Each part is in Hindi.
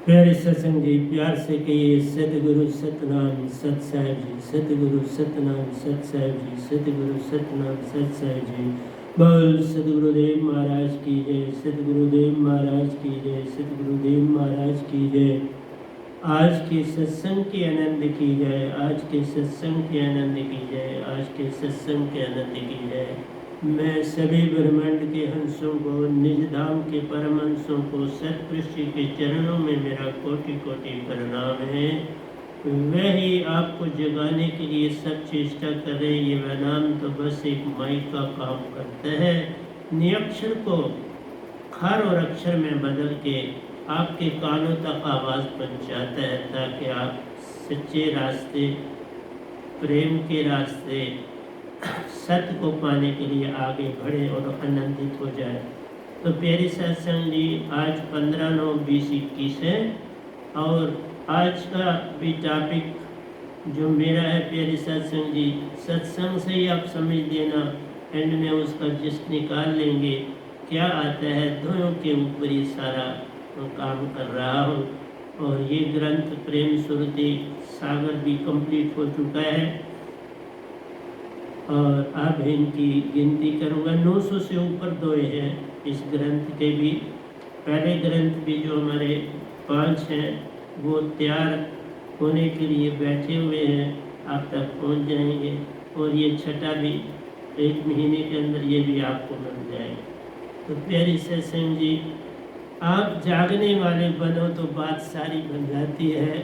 प्यारे सत्संग जी, प्यार से कहिए सतगुरु सतनाम सत साहिब जी, सतगुरु सतनाम सत साहिब जी, सतगुरु सतनाम सत साहिब जी। बोल सतगुरुदेव महाराज की जय, सतगुरुदेव महाराज की जय, सतगुरुदेव महाराज की जय। आज के सत्संग के आनंद की जय, आज के सत्संग के आनंद की जय, आज के सत्संग के आनंद की जय। मैं सभी ब्रह्मांड के हंसों को, निज धाम के परम हंसों को, सतपुरुष जी के चरणों में मेरा कोटि कोटि प्रणाम है। वही आपको जगाने के लिए सब चेष्टा कर रहे हैं। ये वनाम तो बस एक माइक का काम करता है, निरक्षर को खर और अक्षर में बदल के आपके कानों तक आवाज़ पहुंचाता है, ताकि आप सच्चे रास्ते, प्रेम के रास्ते, सत्य को पाने के लिए आगे बढ़े और आनंदित हो जाए। तो प्यारे सत्संग जी, आज 15/9/2021 है और आज का भी टॉपिक जो मेरा है प्यारे सत्संग जी, सत्संग से ही आप समझ लेना, एंड में उसका जिस्ट निकाल लेंगे क्या आता है। दोनों के ऊपर ही सारा काम कर रहा हूँ और ये ग्रंथ प्रेम सुरति सागर भी कंप्लीट हो चुका है और अब इनकी गिनती करूँगा। 900 से ऊपर दोए हैं इस ग्रंथ के भी। पहले ग्रंथ भी जो हमारे 5 हैं वो तैयार होने के लिए बैठे हुए हैं, आप तक पहुंच जाएंगे। और ये छठा भी 1 महीने के अंदर ये भी आपको मिल जाएगा। तो प्यारी सत्संग जी, आप जागने वाले बनो तो बात सारी बन जाती है।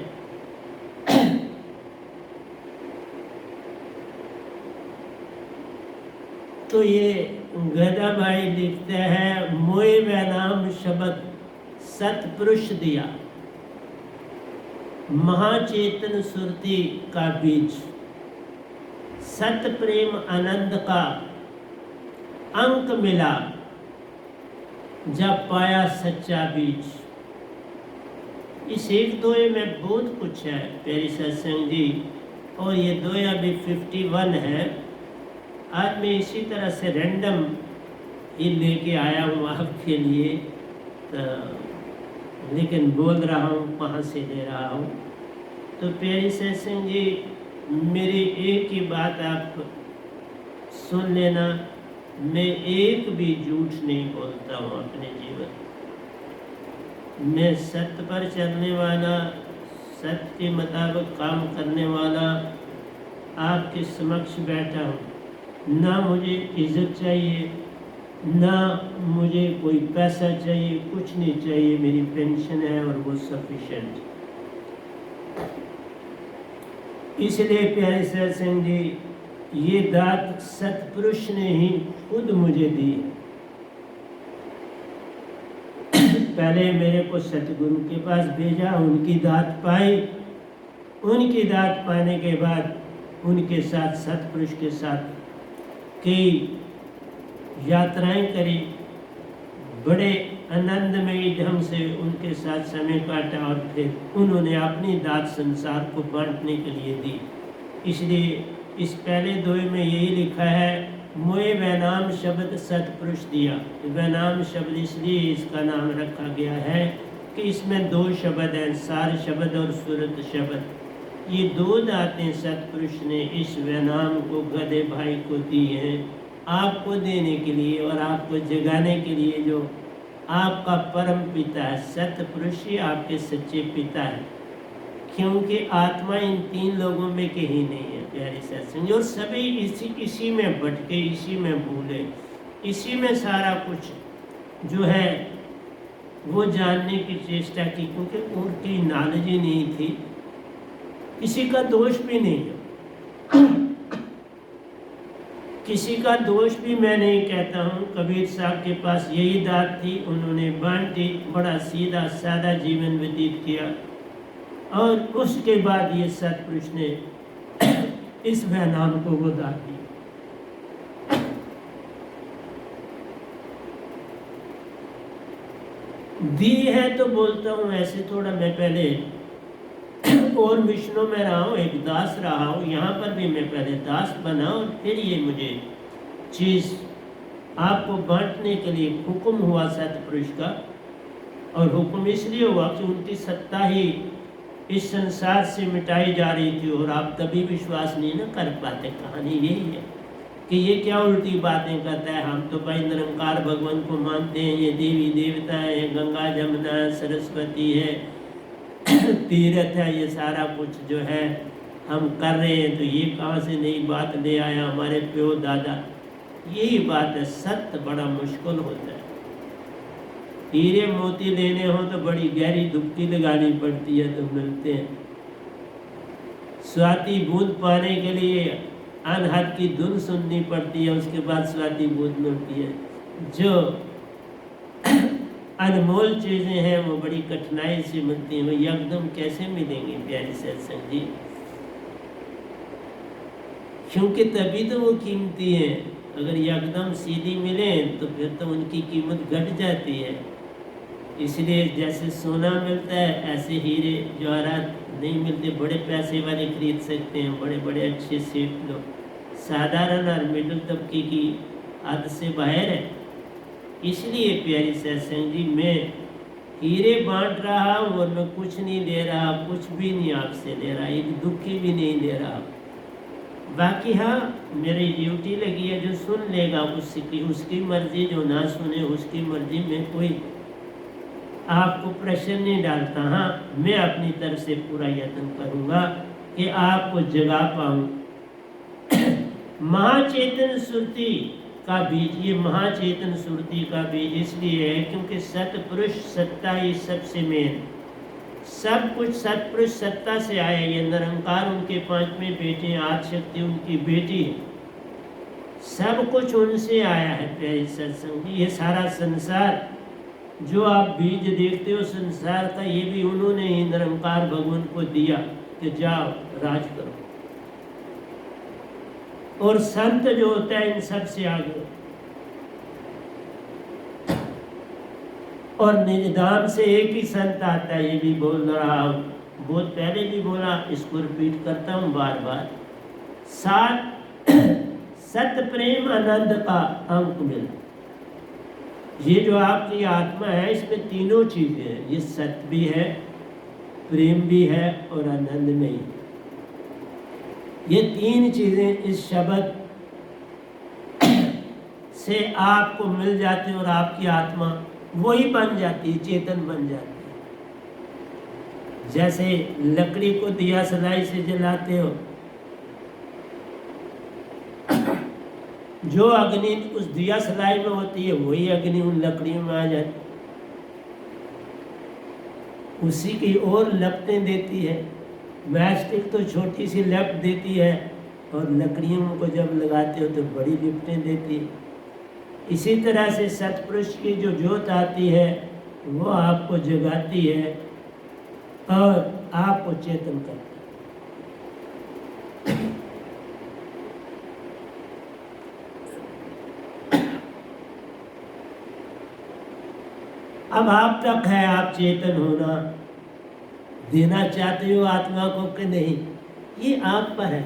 तो ये गदा भाई लिखते हैं, मोए व नाम शब्द सतपुरुष दिया, महाचेतन सुरति का बीज, सत प्रेम आनंद का अंक मिला, जब पाया सच्चा बीज। इस एक दोए में बहुत कुछ है प्यारी सत्संग जी, और ये दोए अभी 51 है। आज मैं इसी तरह से रैंडम ही लेके आया हूँ आपके लिए, तो लेकिन बोल रहा हूँ कहाँ से ले रहा हूँ। तो प्यारी सत्संग जी, मेरी एक ही बात आप सुन लेना, मैं एक भी झूठ नहीं बोलता हूँ अपने जीवन। मैं सत्य पर चलने वाला, सत्य के मुताबिक काम करने वाला आपके समक्ष बैठा हूँ। ना मुझे इज्जत चाहिए, ना मुझे कोई पैसा चाहिए, कुछ नहीं चाहिए। मेरी पेंशन है और वो सफिशिएंट। इसलिए प्यारे सत्संग जी, ये दात सतपुरुष ने ही खुद मुझे दी। पहले मेरे को सतगुरु के पास भेजा, उनकी दात पाई, उनकी दात पाने के बाद उनके साथ, सतपुरुष के साथ कई यात्राएं करी, बड़े आनंदमयी ढंग से उनके साथ समय काटा और फिर उन्होंने अपनी दात संसार को बांटने के लिए दी। इसलिए इस पहले दोए में यही लिखा है, मोए वैनाम शब्द सतपुरुष दिया। वैनाम शब्द इसलिए इसका नाम रखा गया है कि इसमें 2 शब्द हैं, सार शब्द और सुरत शब्द। ये 2 दातें सतपुरुष ने इस वैनाम को गधे भाई को दी हैं, आपको देने के लिए और आपको जगाने के लिए। जो आपका परम पिता है, सतपुरुष ही आपके सच्चे पिता है, क्योंकि आत्मा इन 3 लोगों में कहीं नहीं है प्यारी सत्संग। और सभी इसी में भटके, इसी में भूले, इसी में सारा कुछ जो है वो जानने की चेष्टा की, क्योंकि उनकी नॉलेज ही नहीं थी। किसी का दोष भी नहीं है, किसी का दोष भी मैं नहीं कहता हूँ। कबीर साहब के पास यही दात थी, उन्होंने बांटी, बड़ा सीधा सादा जीवन व्यतीत किया और उसके बाद ये सतपुरुष ने इस वैनाम को वो दात दी। दी है तो बोलता हूँ ऐसे थोड़ा। मैं पहले और मिशनों में रहा हूँ, एक दास रहा हूँ, यहाँ पर भी मैं पहले दास बना और फिर ये मुझे चीज़ आपको बांटने के लिए हुक्म हुआ सतपुरुष का। और हुक्म इसलिए हुआ कि उनकी सत्ता ही इस संसार से मिटाई जा रही थी और आप तभी विश्वास नहीं ना कर पाते। कहानी यही है कि ये क्या उल्टी बातें करता है। हम तो भाई निरंकार भगवान को मानते हैं, ये देवी देवता है, गंगा जमुना सरस्वती है, तीर्थ है, ये सारा कुछ जो है हम कर रहे हैं। तो ये कहाँ से नई बात ले आया हमारे प्यो दादा। यही बात है, सत्य बड़ा मुश्किल होता है। हीरे मोती लेने हो तो बड़ी गहरी डुबकी लगानी पड़ती है तो मिलते हैं। स्वाति बूंद पाने के लिए अनहद की धुन सुननी पड़ती है, उसके बाद स्वाति बूंद मिलती है। जो अनमोल चीज़ें हैं वो बड़ी कठिनाई से मिलती हैं, वो एकदम कैसे मिलेंगी प्यारी सत्संग जी, क्योंकि तभी तो वो कीमती हैं। अगर एकदम सीधी मिले तो फिर तो उनकी कीमत घट जाती है। इसलिए जैसे सोना मिलता है ऐसे हीरे जवाहरात नहीं मिलते। बड़े पैसे वाले खरीद सकते हैं, बड़े बड़े अच्छे सेठ लोग, साधारण और मिडिल तबके की हद से बाहर है। इसलिए प्यारी सत्संग जी, मैं हीरे बांट रहा हूँ और मैं कुछ नहीं ले रहा, कुछ भी नहीं आपसे ले रहा, एक दुखी भी नहीं ले रहा। बाकी हाँ, मेरी ड्यूटी लगी है, जो सुन लेगा उसकी मर्जी, जो ना सुने उसकी मर्जी। मैं कोई आपको प्रेशर नहीं डालता। हाँ, मैं अपनी तरफ से पूरा यत्न करूँगा कि आपको जगा पाऊँ। महाचेतन सुरती का बीज, ये महाचेतन सुरती का बीज इसलिए है क्योंकि सतपुरुष सत्ता ही सबसे मेन, सब कुछ सतपुरुष सत्ता से आया। ये निरंकार उनके पांचवें बेटे हैं, आदिशक्ति उनकी बेटी है, सब कुछ उनसे आया है प्यारी सत्संग जी। ये सारा संसार जो आप बीज देखते हो संसार का, ये भी उन्होंने ही निरंकार भगवान को दिया कि जाओ राज करो। और संत जो होता है इन सब से आगे, और निदान से एक ही संत आता है। ये भी बोल रहा हूँ, बहुत पहले भी बोला, इसको रिपीट करता हूँ बार बार। सात सत्य प्रेम आनंद का अंक मिला। ये जो आपकी आत्मा है इसमें तीनों चीजें हैं, ये सत्य भी है, प्रेम भी है और आनंद में ही। ये तीन चीजें इस शब्द से आपको मिल जाती है और आपकी आत्मा वही बन जाती है, चेतन बन जाती है। जैसे लकड़ी को दिया सलाई से जलाते हो, जो अग्नि उस दिया सलाई में होती है वही अग्नि उन लकड़ियों में आ जाती, उसी की और लपटें देती है। मैस्टिक तो छोटी सी लपट देती है और लकड़ियों को जब लगाते हो तो बड़ी लिपटें देती है। इसी तरह से सतपुरुष की जो ज्योत आती है वो आपको जगाती है और आपको चेतन करती है। अब आप तक है, आप चेतन होना देना चाहते हो आत्मा को कि नहीं, ये आप पर है।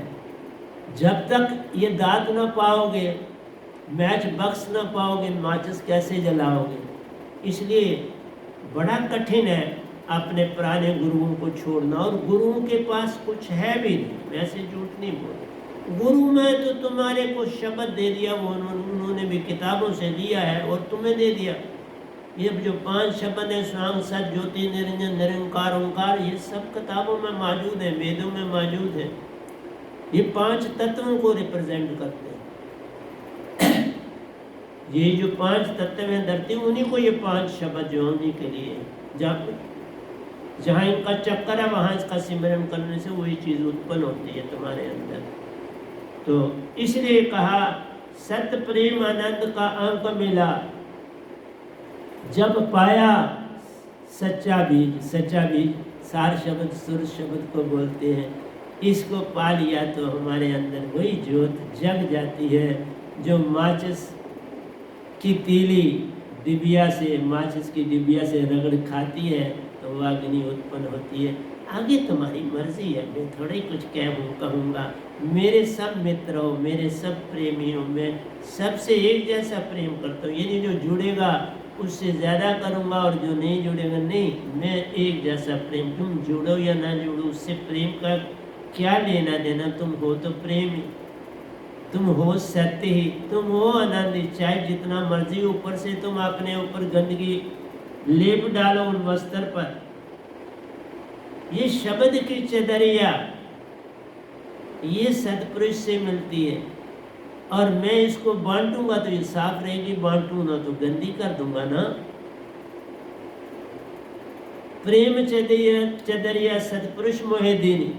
जब तक ये दांत ना पाओगे, मैच बक्स ना पाओगे, माचिस कैसे जलाओगे। इसलिए बड़ा कठिन है अपने पुराने गुरुओं को छोड़ना। और गुरुओं के पास कुछ है भी नहीं, वैसे झूठ नहीं बोल। गुरु में तो तुम्हारे को शब्द दे दिया, वो उन्होंने भी किताबों से लिया है और तुम्हें दे दिया। ये जो 5 शब्द है, स्वांग सत ज्योति निरंजन निरंकार ओंकार, ये सब किताबों में मौजूद है, वेदों में मौजूद है। ये 5 तत्वों को रिप्रेजेंट करते हैं। ये जो 5 तत्व हैं धरती, उन्हीं को ये 5 शब्द जो उन्हीं के लिए है। जहाँ इनका चक्कर है वहाँ इसका सिमरन करने से वही चीज़ उत्पन्न होती है तुम्हारे अंदर। तो इसलिए कहा सत्य प्रेम आनंद का अंक मिला जब पाया सच्चा बीज। सच्चा बीज सार शब्द सुर शब्द को बोलते हैं। इसको पा लिया तो हमारे अंदर वही ज्योत जग जाती है जो माचिस की तीली डिबिया से, माचिस की डिबिया से रगड़ खाती है तो वह अग्नि उत्पन्न होती है। आगे तुम्हारी मर्जी है, मैं थोड़ा ही कुछ कहूँगा। मेरे सब मित्रों, मेरे सब प्रेमियों में सबसे एक जैसा प्रेम करता हूँ। यानी जो जुड़ेगा उससे ज़्यादा करूँगा, और जो नहीं जुड़ेगा नहीं, मैं एक जैसा प्रेम, तुम जुड़ो या ना जुड़ो, उससे प्रेम का क्या लेना देना। तुम हो तो प्रेम ही, तुम हो सत्य ही, तुम हो आनंद ही। चाहे जितना मर्जी ऊपर से तुम अपने ऊपर गंदगी लेप डालो उन वस्त्र पर, ये शब्द की चदरिया ये सतपुरुष से मिलती है। और मैं इसको बांटूंगा तो ये साफ रहेगी, बांटू ना तो गंदी कर दूंगा ना। प्रेम चदरिया चदरिया सतपुरुष मोहे दीनी,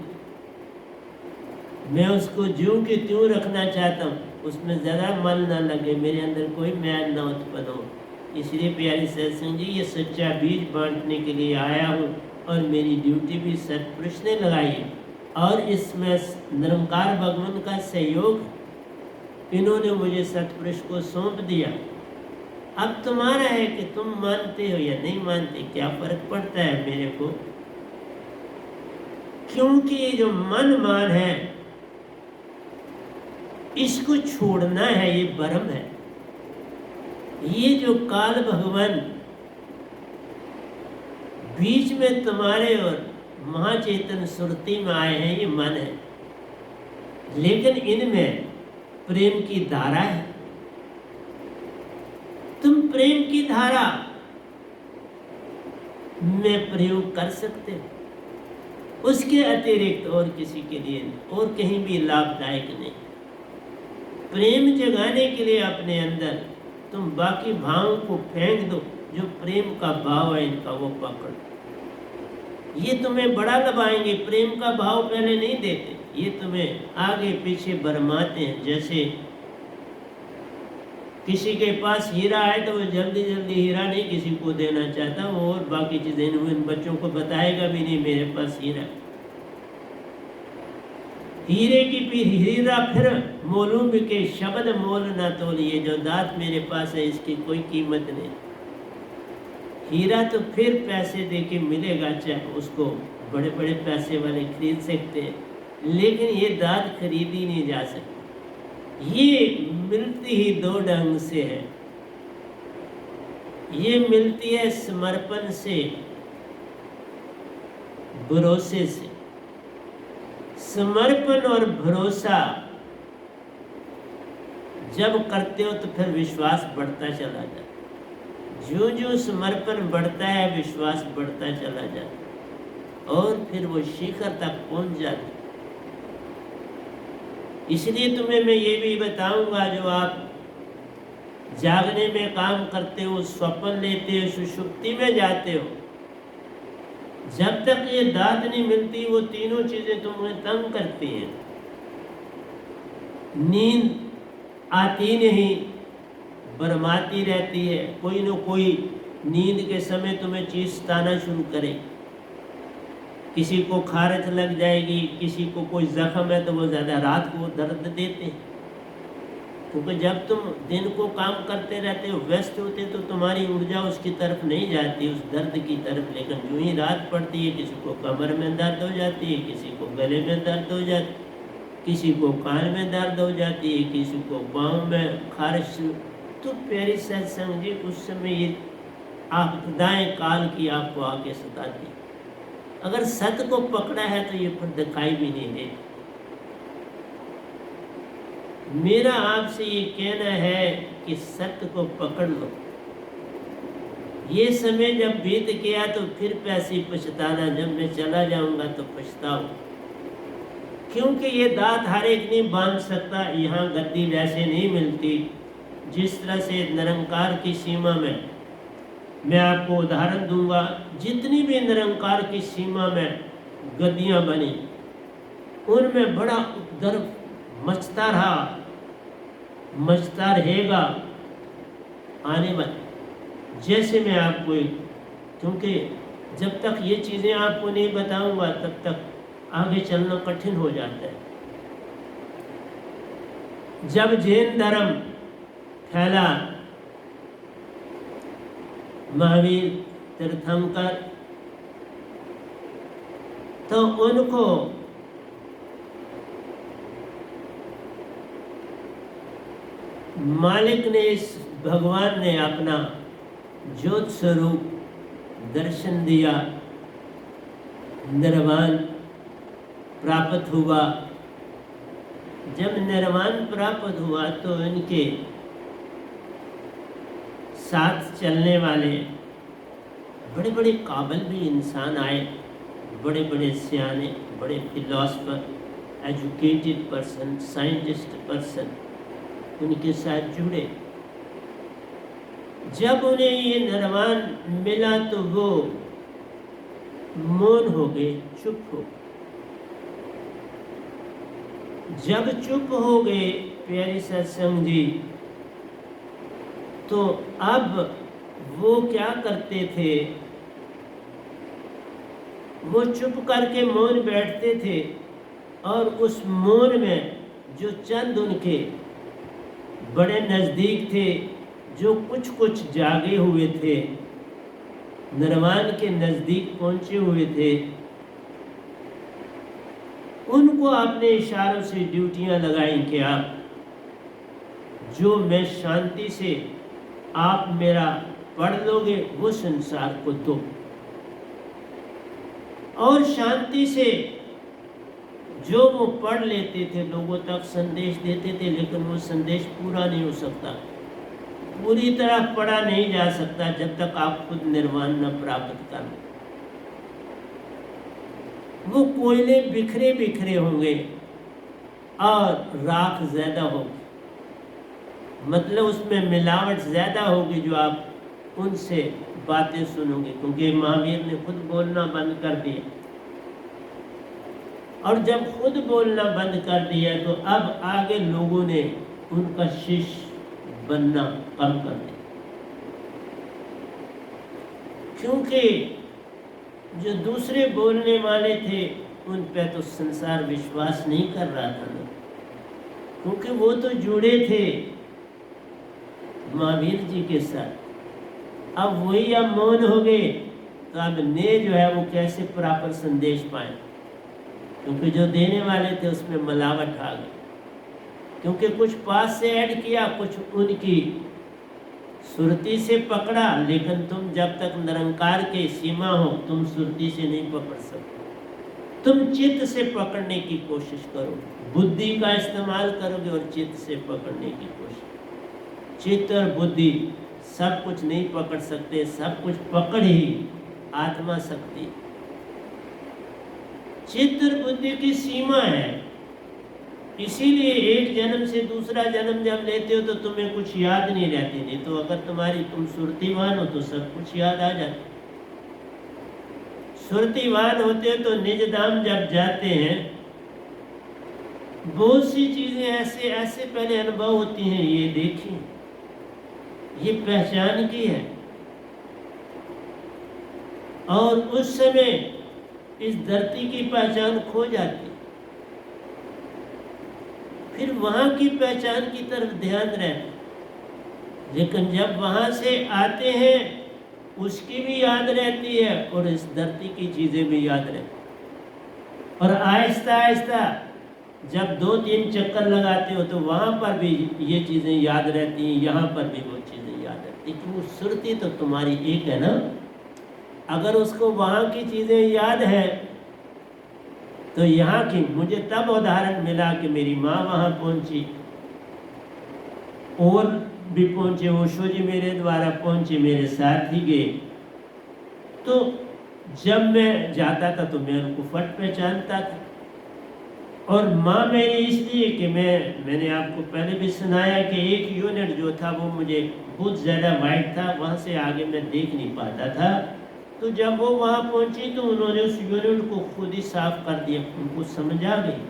मैं उसको ज्यों की त्यों रखना चाहता हूँ, उसमें ज़रा मन ना लगे, मेरे अंदर कोई मैल ना उत्पन्न हो। इसलिए प्यारी सत्संग जी, ये सच्चा बीज बांटने के लिए आया हूँ, और मेरी ड्यूटी भी सतपुरुष ने लगाई है, और इसमें निरंकार भगवान का सहयोग, इन्होंने मुझे सतपुरुष को सौंप दिया। अब तुम्हारा है कि तुम मानते हो या नहीं मानते, क्या फर्क पड़ता है मेरे को, क्योंकि ये जो मन मान है इसको छोड़ना है, ये भ्रम है। ये जो काल भगवान बीच में तुम्हारे और महाचेतन सुरती में आए हैं, ये मन है, लेकिन इनमें प्रेम की धारा है। तुम प्रेम की धारा में प्रयोग कर सकते हो, उसके अतिरिक्त और किसी के लिए और कहीं भी लाभदायक नहीं। प्रेम जगाने के लिए अपने अंदर तुम बाकी भावों को फेंक दो, जो प्रेम का भाव है इनका वो पकड़, ये तुम्हें बड़ा दबाएंगे। प्रेम का भाव पहले नहीं देते, ये तुम्हें आगे पीछे भरमाते हैं। जैसे किसी के पास हीरा है तो वो जल्दी जल्दी हीरा नहीं किसी को देना चाहता, वो और बाकी चीजें इन बच्चों को बताएगा भी नहीं मेरे पास हीरा। हीरे की फिर हीरा फिर मोलूं बिके, शब्द मोल ना तोल, ये जो दात मेरे पास है इसकी कोई कीमत नहीं। हीरा तो फिर पैसे दे के मिलेगा, चाहे उसको बड़े बड़े पैसे वाले खरीद सकते हैं, लेकिन ये दात खरीदी नहीं जा सकती। ये मिलती ही दो ढंग से है, ये मिलती है समर्पण से, भरोसे से। समर्पण और भरोसा जब करते हो तो फिर विश्वास बढ़ता चला जाता है। जो जो समर्पण बढ़ता है विश्वास बढ़ता चला जाता है, और फिर वो शिखर तक पहुंच जाता है। इसलिए तुम्हें मैं ये भी बताऊंगा, जो आप जागने में काम करते हो, स्वप्न लेते हो, सुषुप्ति में जाते हो, जब तक ये दात नहीं मिलती वो तीनों चीजें तुम्हें तंग करती हैं। नींद आती नहीं, बरमाती रहती है, कोई न कोई नींद के समय तुम्हें चीज सताना शुरू करे। किसी को खारच लग जाएगी, किसी को कोई जख्म है तो वो ज़्यादा रात को दर्द देते हैं, क्योंकि जब तुम दिन को काम करते रहते हो, व्यस्त होते, तो तुम्हारी ऊर्जा उसकी तरफ नहीं जाती, उस दर्द की तरफ। लेकिन जो ही रात पड़ती है, किसी को कमर में दर्द हो जाती है, किसी को गले में दर्द हो जाती, किसी को कान में दर्द हो जाती है, किसी को पाँव में खारिश। तो प्यारी सत्संग जी, उस समय ये आपदाएं काल की आपको आके सताती। अगर सत्य को पकड़ा है तो ये फिर दिखाई भी नहीं देती। मेरा आपसे ये कहना है कि सत्य को पकड़ लो। ये समय जब बीत गया तो फिर पैसे पछताना, जब मैं चला जाऊंगा तो पछताओ, क्योंकि ये दात हर एक नहीं बांध सकता। यहाँ गद्दी वैसे नहीं मिलती जिस तरह से निरंकार की सीमा में। मैं आपको उदाहरण दूंगा, जितनी भी निरंकार की सीमा में गद्दियाँ बनी, उनमें बड़ा उपद्रव मचता रहा, मचता रहेगा आने वाले। जैसे मैं आपको क्योंकि जब तक ये चीज़ें आपको नहीं बताऊंगा तब तक आगे चलना कठिन हो जाता है। जब जैन धर्म फैला, महावीर तीर्थंकर, तो उनको मालिक ने, इस भगवान ने अपना ज्योत स्वरूप दर्शन दिया, निर्वाण प्राप्त हुआ। जब निर्वाण प्राप्त हुआ तो इनके साथ चलने वाले बड़े बड़े काबिल भी इंसान आए, बड़े बड़े सियाने, बड़े philosopher, educated person, scientist person उनके साथ जुड़े। जब उन्हें ये निर्वाण मिला तो वो मौन हो गए, चुप हो गए। जब चुप हो गए प्यारे सत्संग जी, तो अब वो क्या करते थे, वो चुप करके मौन बैठते थे और उस मौन में जो चंद उनके बड़े नज़दीक थे, जो कुछ कुछ जागे हुए थे, निर्वाण के नज़दीक पहुंचे हुए थे, उनको आपने इशारों से ड्यूटियां लगाई कि आप जो मैं शांति से आप मेरा पढ़ लोगे वो संसार को दो। और शांति से जो वो पढ़ लेते थे लोगों तक संदेश देते थे, लेकिन वो संदेश पूरा नहीं हो सकता, पूरी तरह पढ़ा नहीं जा सकता जब तक आप खुद निर्वाण न प्राप्त कर लो। वो कोयले बिखरे बिखरे होंगे और राख ज्यादा होगी, मतलब उसमें मिलावट ज्यादा होगी जो आप उनसे बातें सुनोगे, क्योंकि महावीर ने खुद बोलना बंद कर दिया। और जब खुद बोलना बंद कर दिया तो अब आगे लोगों ने उनका शिष्य बनना कम कर दिया, क्योंकि जो दूसरे बोलने वाले थे उन पे तो संसार विश्वास नहीं कर रहा था ना, क्योंकि वो तो जुड़े थे महावीर जी के साथ। अब वही अब मौन हो गए तो अब ने जो है वो कैसे प्रॉपर संदेश पाए, क्योंकि जो देने वाले थे उसमें मिलावट आ गई, क्योंकि कुछ पास से ऐड किया, कुछ उनकी सुरती से पकड़ा, लेकिन तुम जब तक निरंकार के सीमा हो तुम सुरती से नहीं पकड़ सकते। तुम चित्त से पकड़ने की कोशिश करो, बुद्धि का इस्तेमाल करोगे और चित्त से पकड़ने की कोशिश। चित्त और बुद्धि सब कुछ नहीं पकड़ सकते, सब कुछ पकड़ ही आत्मा शक्ति। चित्त और बुद्धि की सीमा है, इसीलिए एक जन्म से दूसरा जन्म जब लेते हो तो तुम्हें कुछ याद नहीं रहती, नहीं तो अगर तुम सुरतिवान हो तो सब कुछ याद आ जाता। सुरतिवान होते हो तो निज धाम जब जाते हैं बहुत सी चीजें ऐसे ऐसे पहले अनुभव होती हैं, ये देखिए ये पहचान की है, और उस समय इस धरती की पहचान खो जाती, फिर वहां की पहचान की तरफ ध्यान रहता। लेकिन जब वहां से आते हैं उसकी भी याद रहती है और इस धरती की चीजें भी याद रहती, और आहिस्ता आहिस्ता जब 2-3 चक्कर लगाते हो तो वहां पर भी ये चीजें याद रहती हैं, यहाँ पर भी वो चीजें याद रहती, लेकिन वो सुरती तो तुम्हारी एक है ना। अगर उसको वहां की चीजें याद है तो यहाँ की, मुझे तब उदाहरण मिला कि मेरी माँ वहाँ पहुँची, और भी पहुँचे, ओशो जी मेरे द्वारा पहुँचे, मेरे साथ ही गए। तो जब मैं जाता था तो मैं उनको फट पहचानता था, और माँ मेरी इसलिए कि मैंने आपको पहले भी सुनाया कि एक यूनिट जो था वो मुझे बहुत ज़्यादा वाइट था, वहाँ से आगे मैं देख नहीं पाता था। तो जब वो वहाँ पहुँची तो उन्होंने उस यूनिट को खुद ही साफ कर दिया, उनको समझ आ गई,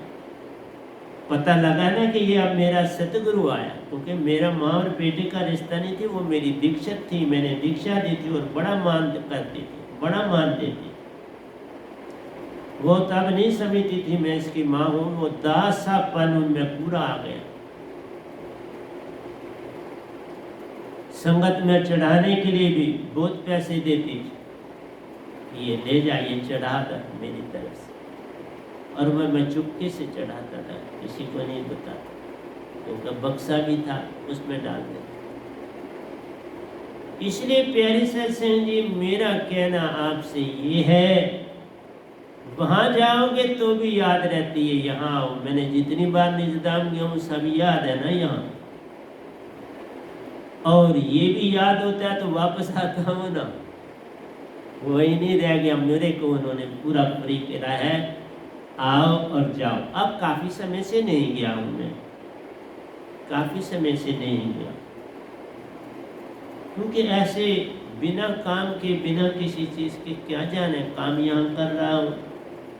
पता लगा ना कि ये अब मेरा सतगुरु आया, क्योंकि मेरा माँ और बेटे का रिश्ता नहीं थी, वो मेरी दीक्षक थी, मैंने दीक्षा दी थी और बड़ा मान करती थी, बड़ा मानती थी। वो तब नहीं समझती थी मैं इसकी माँ हूँ, वो दासापन उनमें पूरा आ गया। संगत में चढ़ाने के लिए भी बहुत पैसे देती थी, ये ले जाइए चढ़ा कर मेरी तरफ से, और मैं चुपके से चढ़ाता था, किसी को नहीं बताता, क्योंकि बक्सा भी था उसमें डाल देता। इसलिए प्यारे सत्संग जी, मेरा कहना आपसे ये है, वहां जाओगे तो भी याद रहती है, यहाँ आओ। मैंने जितनी बार निजधाम गया हूँ सब याद है ना यहाँ, और ये भी याद होता है तो वापस आता हूँ ना, वही नहीं रह गया। मेरे को उन्होंने पूरा फ्री करा है, आओ और जाओ। अब काफ़ी समय से नहीं गया हूँ मैं, काफ़ी समय से नहीं गया, क्योंकि ऐसे बिना काम के, बिना किसी चीज़ के क्या जाने, काम यहाँ कर रहा हूँ।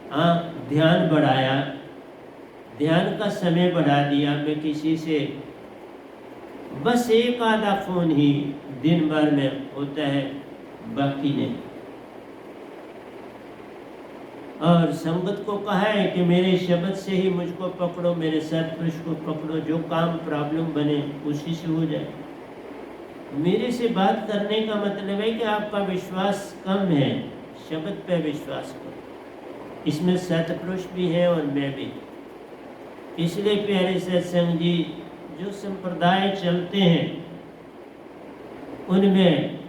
हाँ, ध्यान बढ़ाया, ध्यान का समय बढ़ा दिया। मैं किसी से बस एक आधा फ़ोन ही दिन भर में होता है, बाकी नहीं। और संगत को कहा है कि मेरे शब्द से ही मुझको पकड़ो, मेरे सत्पुरुष को पकड़ो, जो काम प्रॉब्लम बने उसी से हो जाए। मेरे से बात करने का मतलब है कि आपका विश्वास कम है, शब्द पे विश्वास करो। इसमें सत्पुरुष भी है और मैं भी। इसलिए प्यारे सत्संग जी, जो संप्रदाय चलते हैं उनमें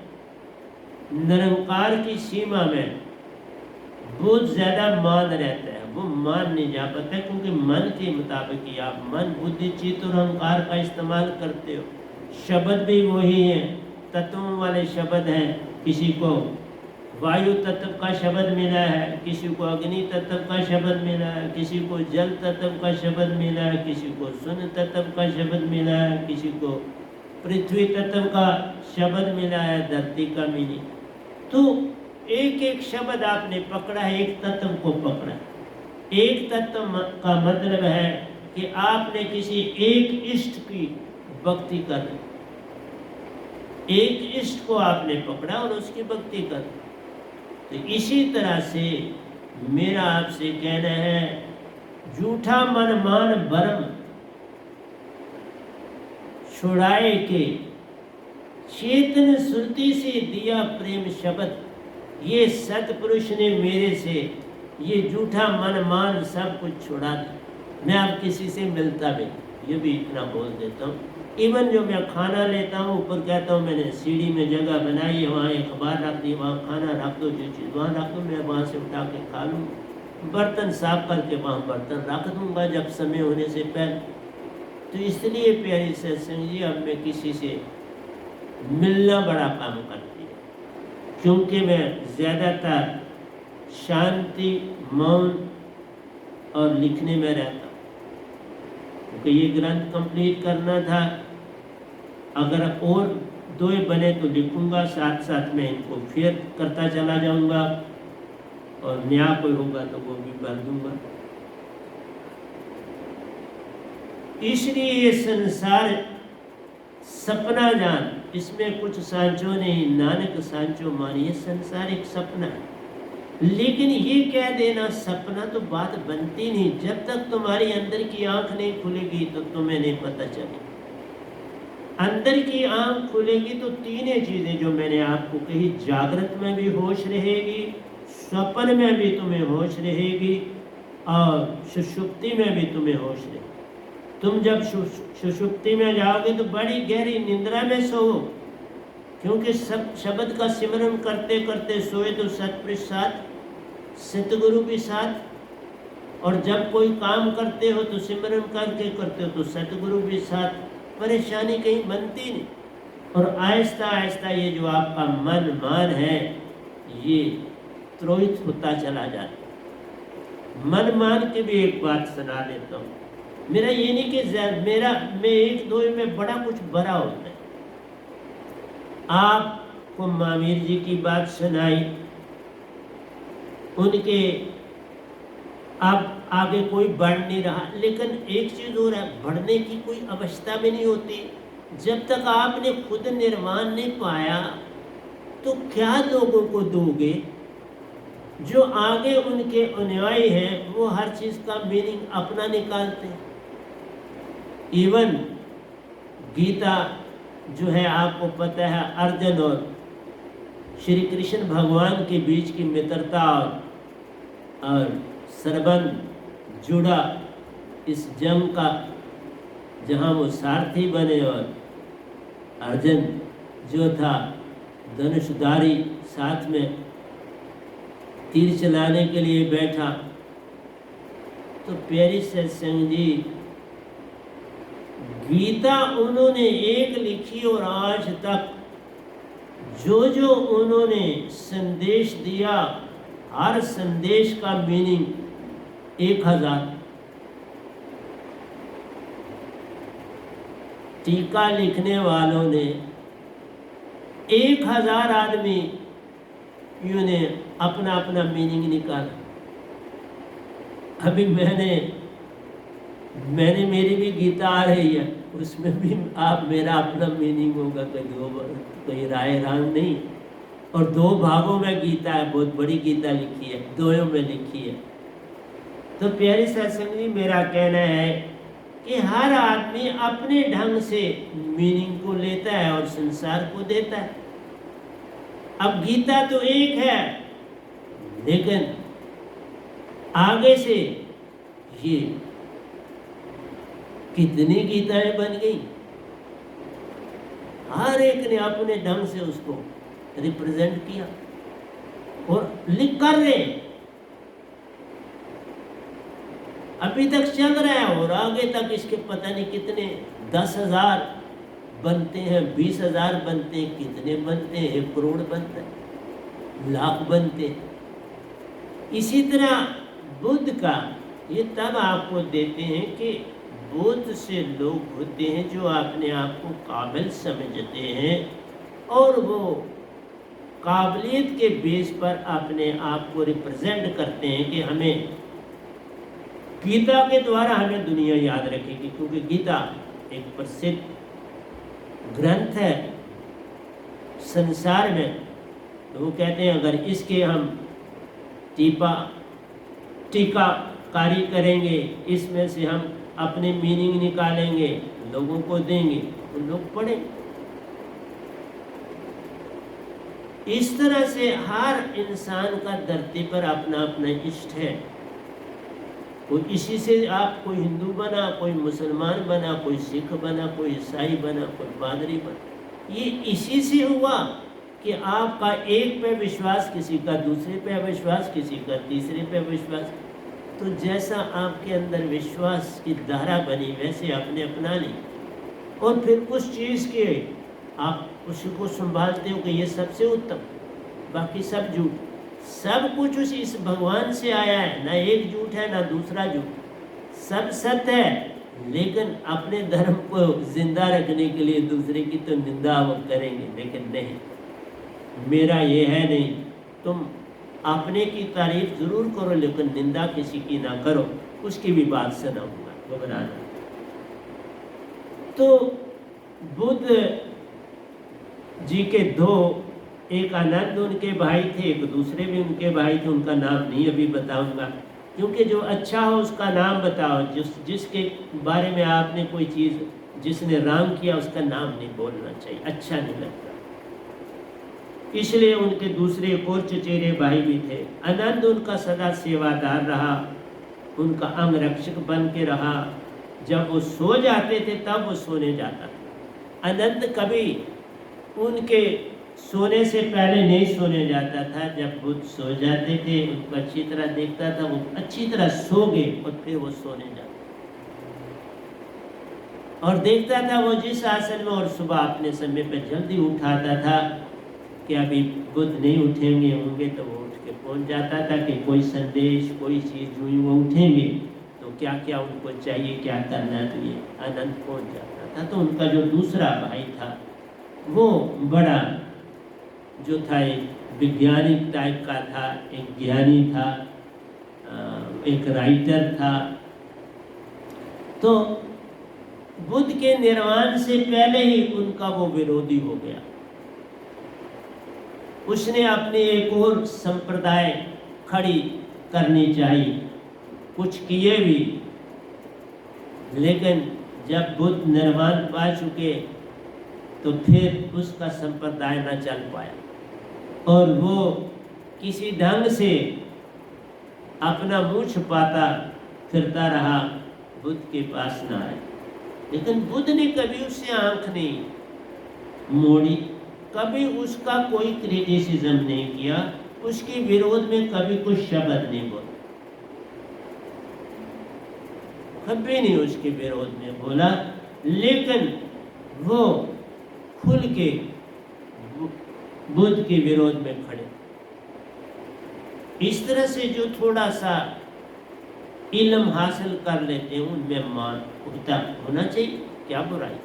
निरंकार की सीमा में बहुत ज़्यादा मान रहता है, वो मान नहीं जा पाता, क्योंकि मन के मुताबिक ही आप मन, बुद्धि, चित्त और अहंकार का इस्तेमाल करते हो। शब्द भी वही है, तत्वों वाले शब्द हैं। किसी को वायु तत्व का शब्द मिला है, किसी को अग्नि तत्व का शब्द मिला है, किसी को जल तत्व का शब्द मिला है, किसी को शून्य तत्व का शब्द मिला है, किसी को पृथ्वी तत्व का शब्द मिला है, धरती का मिली। तो एक एक शब्द आपने पकड़ा है, एक तत्व को पकड़ा है। एक तत्व का मतलब है कि आपने किसी एक इष्ट की भक्ति कर, एक इष्ट को आपने पकड़ा और उसकी भक्ति कर। तो इसी तरह से मेरा आपसे कहना है, झूठा मन मान भरम छुड़ाए के, चेतन श्रुति से दिया प्रेम शब्द। ये सतपुरुष ने मेरे से ये झूठा मन मान सब कुछ छुड़ा दिया। मैं अब किसी से मिलता भी, ये भी इतना बोल देता हूँ। इवन जो मैं खाना लेता हूँ, ऊपर कहता हूँ मैंने सीढ़ी में जगह बनाई है, वहाँ एक अखबार रख दी, वहाँ खाना रख दो, जो चीज़ वहाँ रख दो, मैं वहाँ से उठा के खा लूँ। बर्तन साफ करके वहाँ बर्तन रख दूँगा जब समय होने से पहले। तो इसलिए प्यारी सत्संग जी, अब मैं किसी से मिलना बड़ा काम करती है, क्योंकि मैं ज़्यादातर शांति, मौन और लिखने में रहता हूँ, क्योंकि ये ग्रंथ कंप्लीट करना था। अगर और दो बने तो लिखूंगा, साथ साथ में इनको फिर करता चला जाऊंगा, और नया कोई होगा तो वो भी भर दूंगा। इसलिए ये संसार सपना जान, इसमें कुछ सांचो नहीं, नानक सांचो मान। ये संसार एक सपना है, लेकिन ये कह देना सपना तो बात बनती नहीं। जब तक तुम्हारी अंदर की आंख नहीं खुलेगी तो तुम्हें नहीं पता चलेगा। अंदर की आंख खुलेगी तो तीन चीजें जो मैंने आपको कही, जागृत में भी होश रहेगी, स्वप्न में भी तुम्हें होश रहेगी, और सुषुप्ति में भी तुम्हें होश रहेगी। तुम जब सुषुप्ति में जाओगे तो बड़ी गहरी निंद्रा में सो, क्योंकि सब शब्द का सिमरन करते करते सोए तो सतपुरुष साथ, सतगुरु भी साथ, और जब कोई काम करते हो तो सिमरन करके करते हो तो सतगुरु भी साथ। परेशानी कहीं बनती नहीं। और आहिस्ता आहिस्ता ये जो आपका मन मान है, ये त्रोहित होता चला जाता। मन मान के भी एक बात सुना देता हूँ। मेरा ये नहीं कि मैं एक दो में बड़ा कुछ बड़ा होता है। आपको महावीर जी की बात सुनाई, उनके अब आगे कोई बढ़ नहीं रहा, लेकिन एक चीज़ हो रहा है, बढ़ने की कोई अवस्था भी नहीं होती। जब तक आपने खुद निर्वाण नहीं पाया तो क्या लोगों को दोगे? जो आगे उनके अनुयायी हैं वो हर चीज़ का मीनिंग अपना निकालते हैं। इवन गीता जो है, आपको पता है, अर्जुन और श्री कृष्ण भगवान के बीच की मित्रता और संबंध जुड़ा इस जंग का, जहाँ वो सारथी बने और अर्जुन जो था धनुषधारी साथ में तीर चलाने के लिए बैठा। तो प्यारी सत्संग जी, गीता उन्होंने एक लिखी और आज तक जो जो उन्होंने संदेश दिया, हर संदेश का मीनिंग 1000। टीका लिखने वालों ने 1000 आदमी ने अपना अपना मीनिंग निकाला। अभी मैंने मेरी भी गीता आ रही है, उसमें भी आप मेरा अपना मीनिंग होगा, कोई राय राम नहीं। और 2 भागों में गीता है, बहुत बड़ी गीता लिखी है, 2 में लिखी है। तो प्यारी सत्संग जी, मेरा कहना है कि हर आदमी अपने ढंग से मीनिंग को लेता है और संसार को देता है। अब गीता तो एक है, लेकिन आगे से ये कितनी गीताएं बन गई, हर एक ने अपने ढंग से उसको रिप्रेजेंट किया और लिख कर रहे, अभी तक चल रहा है और आगे तक इसके पता नहीं कितने 10,000 बनते हैं, 20,000 बनते हैं, कितने बनते हैं, 1 करोड़ बनता है, लाख बनते हैं। इसी तरह बुद्ध का ये तब आपको देते हैं कि बुद्ध से लोग होते हैं जो अपने आप को काबिल समझते हैं और वो काबिलियत के बेस पर अपने आप को रिप्रेजेंट करते हैं कि हमें गीता के द्वारा हमें दुनिया याद रखेगी, क्योंकि गीता एक प्रसिद्ध ग्रंथ है संसार में। तो वो कहते हैं अगर इसके हम टीकाकारी करेंगे, इसमें से हम अपने मीनिंग निकालेंगे, लोगों को देंगे, तो लोग पढ़ेंगे। इस तरह से हर इंसान का धरती पर अपना अपना इष्ट है। कोई इसी से आप कोई हिंदू बना, कोई मुसलमान बना, कोई सिख बना, कोई ईसाई बना, कोई पादरी बना। ये इसी से हुआ कि आपका एक पे विश्वास, किसी का दूसरे पे विश्वास, किसी का तीसरे पे विश्वास। तो जैसा आपके अंदर विश्वास की धारा बनी वैसे आपने अपना ली और फिर उस चीज़ के आप उसी को संभालते हो कि ये सबसे उत्तम, बाकी सब झूठ। सब कुछ उसी इस भगवान से आया है, ना एक झूठ है ना दूसरा झूठ, सब सत्य है। लेकिन अपने धर्म को जिंदा रखने के लिए दूसरे की तो निंदा वो करेंगे, लेकिन नहीं, मेरा ये है नहीं। तुम अपने की तारीफ जरूर करो लेकिन निंदा किसी की ना करो, उसकी भी बात सुनाऊंगा घबराना। तो बुद्ध जी के 2, एक आनंद उनके भाई थे, एक दूसरे भी उनके भाई थे, उनका नाम नहीं अभी बताऊंगा, क्योंकि जो अच्छा हो उसका नाम बताओ। जिसके बारे में आपने कोई चीज़, जिसने राम किया उसका नाम नहीं बोलना चाहिए, अच्छा नहीं लगता। इसलिए उनके दूसरे एक और चचेरे भाई भी थे। आनंद उनका सदा सेवादार रहा, उनका अंगरक्षक बन के रहा। जब वो सो जाते थे तब वो सोने जाता था। आनंद कभी उनके सोने से पहले नहीं सोने जाता था। जब बुद्ध सो जाते थे उनको अच्छी तरह देखता था, वो अच्छी तरह सो गए और फिर वो सोने जाते और देखता था वो जिस आसन में, और सुबह अपने समय पर जल्दी उठाता था कि अभी बुद्ध नहीं उठेंगे होंगे, तो वो उठ के पहुँच जाता था कि कोई संदेश, कोई चीज़ हुई, वो उठेंगे तो क्या क्या उनको चाहिए, क्या करना है, तो ये आनंद पहुँच जाता था। तो उनका जो दूसरा भाई था वो बड़ा जो था एक वैज्ञानिक टाइप का था, एक ज्ञानी था, एक राइटर था। तो बुद्ध के निर्वाण से पहले ही उनका वो विरोधी हो गया। उसने अपनी एक और संप्रदाय खड़ी करनी चाहिए, कुछ किए भी, लेकिन जब बुद्ध निर्वाण पा चुके तो फिर उसका संप्रदाय न चल पाया और वो किसी ढंग से अपना मुंह छुपाता फिरता रहा, बुद्ध के पास न आए। लेकिन बुद्ध ने कभी उससे आंख नहीं मोड़ी, कभी उसका कोई क्रिटिसिज्म नहीं किया, उसके विरोध में कभी कुछ शब्द नहीं बोला, कभी नहीं उसके विरोध में बोला, लेकिन वो खुल के बुद्ध के विरोध में खड़े। इस तरह से जो थोड़ा सा इल्म हासिल कर लेते हैं उनमें मान होना चाहिए, क्या बुराई।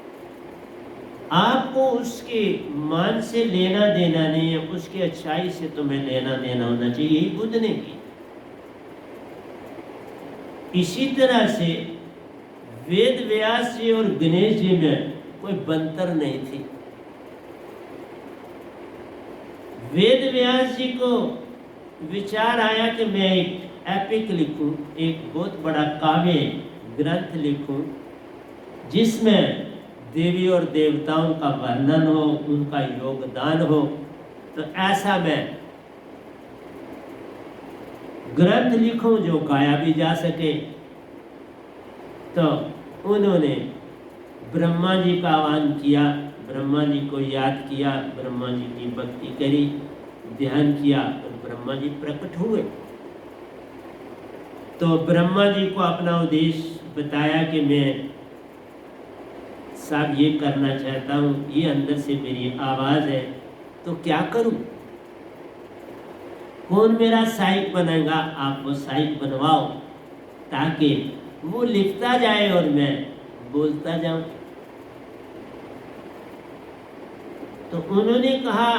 आपको उसके मान से लेना देना नहीं है, उसकी अच्छाई से तुम्हें लेना देना होना चाहिए, यही बुद्ध ने की। इसी तरह से वेद व्यास जी और गणेश जी में कोई बंतर नहीं थी। वेद व्यास जी को विचार आया कि मैं एक एपिक लिखूं, एक बहुत बड़ा काव्य ग्रंथ लिखूं, जिसमें देवी और देवताओं का वर्णन हो, उनका योगदान हो। तो ऐसा मैं ग्रंथ लिखूं जो गाया भी जा सके। तो उन्होंने ब्रह्मा जी का आह्वान किया, ब्रह्मा जी को याद किया, ब्रह्मा जी की भक्ति करी, ध्यान किया, और ब्रह्मा जी प्रकट हुए। तो ब्रह्मा जी को अपना उद्देश्य बताया कि मैं साहब ये करना चाहता हूँ, ये अंदर से मेरी आवाज़ है, तो क्या करूँ? कौन मेरा सहायक बनेगा? आप वो सहायक बनवाओ, ताकि वो लिखता जाए और मैं बोलता जाऊं। तो उन्होंने कहा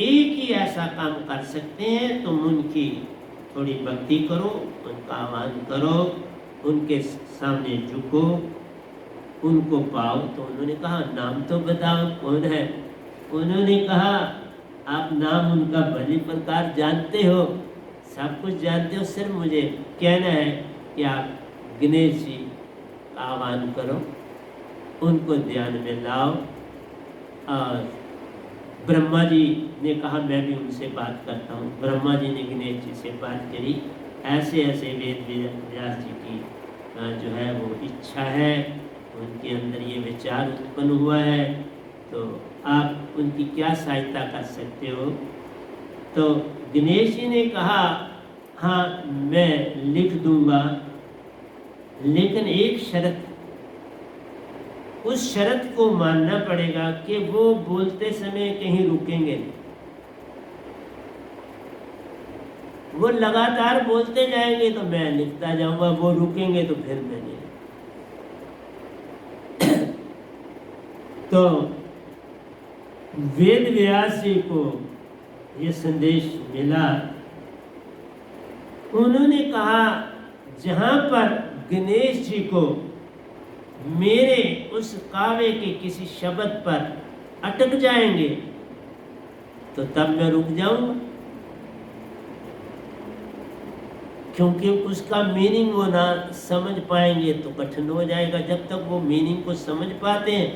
एक ही ऐसा काम कर सकते हैं, तुम उनकी थोड़ी भक्ति करो, उनका आह्वान करो, उनके सामने झुको, उनको पाओ। तो उन्होंने कहा नाम तो बताओ कौन है? उन्होंने कहा आप नाम उनका भली प्रकार जानते हो, सब कुछ जानते हो, सिर्फ मुझे कहना है कि आप गणेश जी का आह्वान करो, उनको ध्यान में लाओ। और ब्रह्मा जी ने कहा मैं भी उनसे बात करता हूँ। ब्रह्मा जी ने गणेश जी से बात करी, ऐसे ऐसे वेद व्यास जी की जो है वो इच्छा है, उनके अंदर ये विचार उत्पन्न हुआ है, तो आप उनकी क्या सहायता कर सकते हो? तो गणेश जी ने कहा हाँ मैं लिख दूंगा, लेकिन एक शर्त, उस शर्त को मानना पड़ेगा कि वो बोलते समय कहीं रुकेंगे नहीं, वो लगातार बोलते जाएंगे तो मैं लिखता जाऊंगा, वो रुकेंगे तो फिर मैं नहीं। तो वेद व्यास जी को ये संदेश मिला। उन्होंने कहा जहां पर गणेश जी को मेरे उस काव्य के किसी शब्द पर अटक जाएंगे तो तब मैं रुक जाऊंगा, क्योंकि उसका मीनिंग वो ना समझ पाएंगे तो कठिन हो जाएगा। जब तक वो मीनिंग को समझ पाते हैं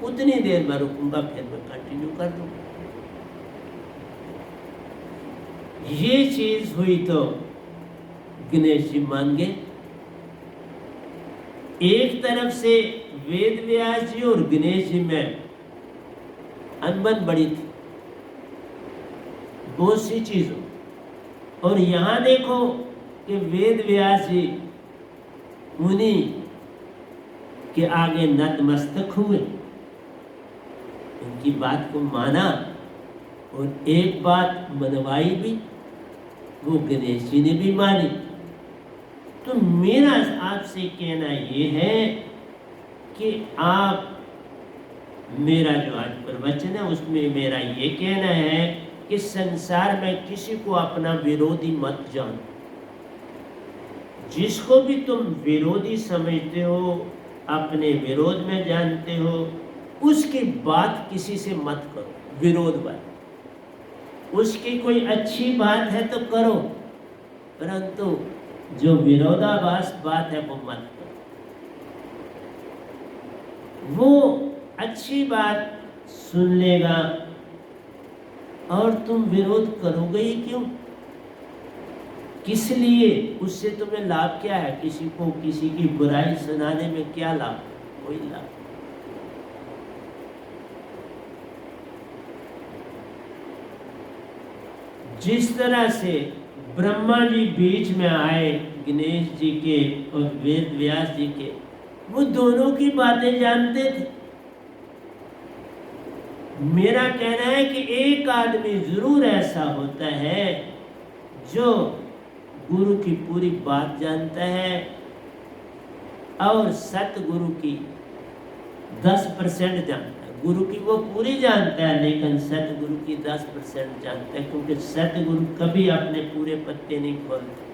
उतनी देर में रुकूंगा, फिर मैं कंटिन्यू कर दूंगा। ये चीज हुई तो गणेश जी मान गए। एक तरफ से वेद व्यास जी और गणेश जी में अनबन बड़ी थी बहुत सी चीजों, और यहां देखो कि वेद व्यास जी मुनि के आगे नतमस्तक हुए, उनकी बात को माना, और एक बात मनवाई भी, वो गणेश जी ने भी मानी। तो मेरा आपसे कहना ये है कि आप, मेरा जो आज प्रवचन है उसमें मेरा ये कहना है कि संसार में किसी को अपना विरोधी मत जानो। जिसको भी तुम विरोधी समझते हो, अपने विरोध में जानते हो, उसकी बात किसी से मत करो, विरोध बात। उसकी कोई अच्छी बात है तो करो, परंतु जो विरोधाभास बात है वो मत करो। वो अच्छी बात सुन लेगा और तुम विरोध करोगे ही क्यों? किस लिए? उससे तुम्हें लाभ क्या है? किसी को किसी की बुराई सुनाने में क्या लाभ? कोई लाभ। जिस तरह से ब्रह्मा जी बीच में आए गणेश जी के और वेद व्यास जी के, वो दोनों की बातें जानते थे। मेरा कहना है कि एक आदमी जरूर ऐसा होता है जो गुरु की पूरी बात जानता है और सतगुरु की 10% जानता है। गुरु की वो पूरी जानता है, लेकिन सतगुरु की 10% जानता है, क्योंकि सतगुरु कभी अपने पूरे पत्ते नहीं खोलते।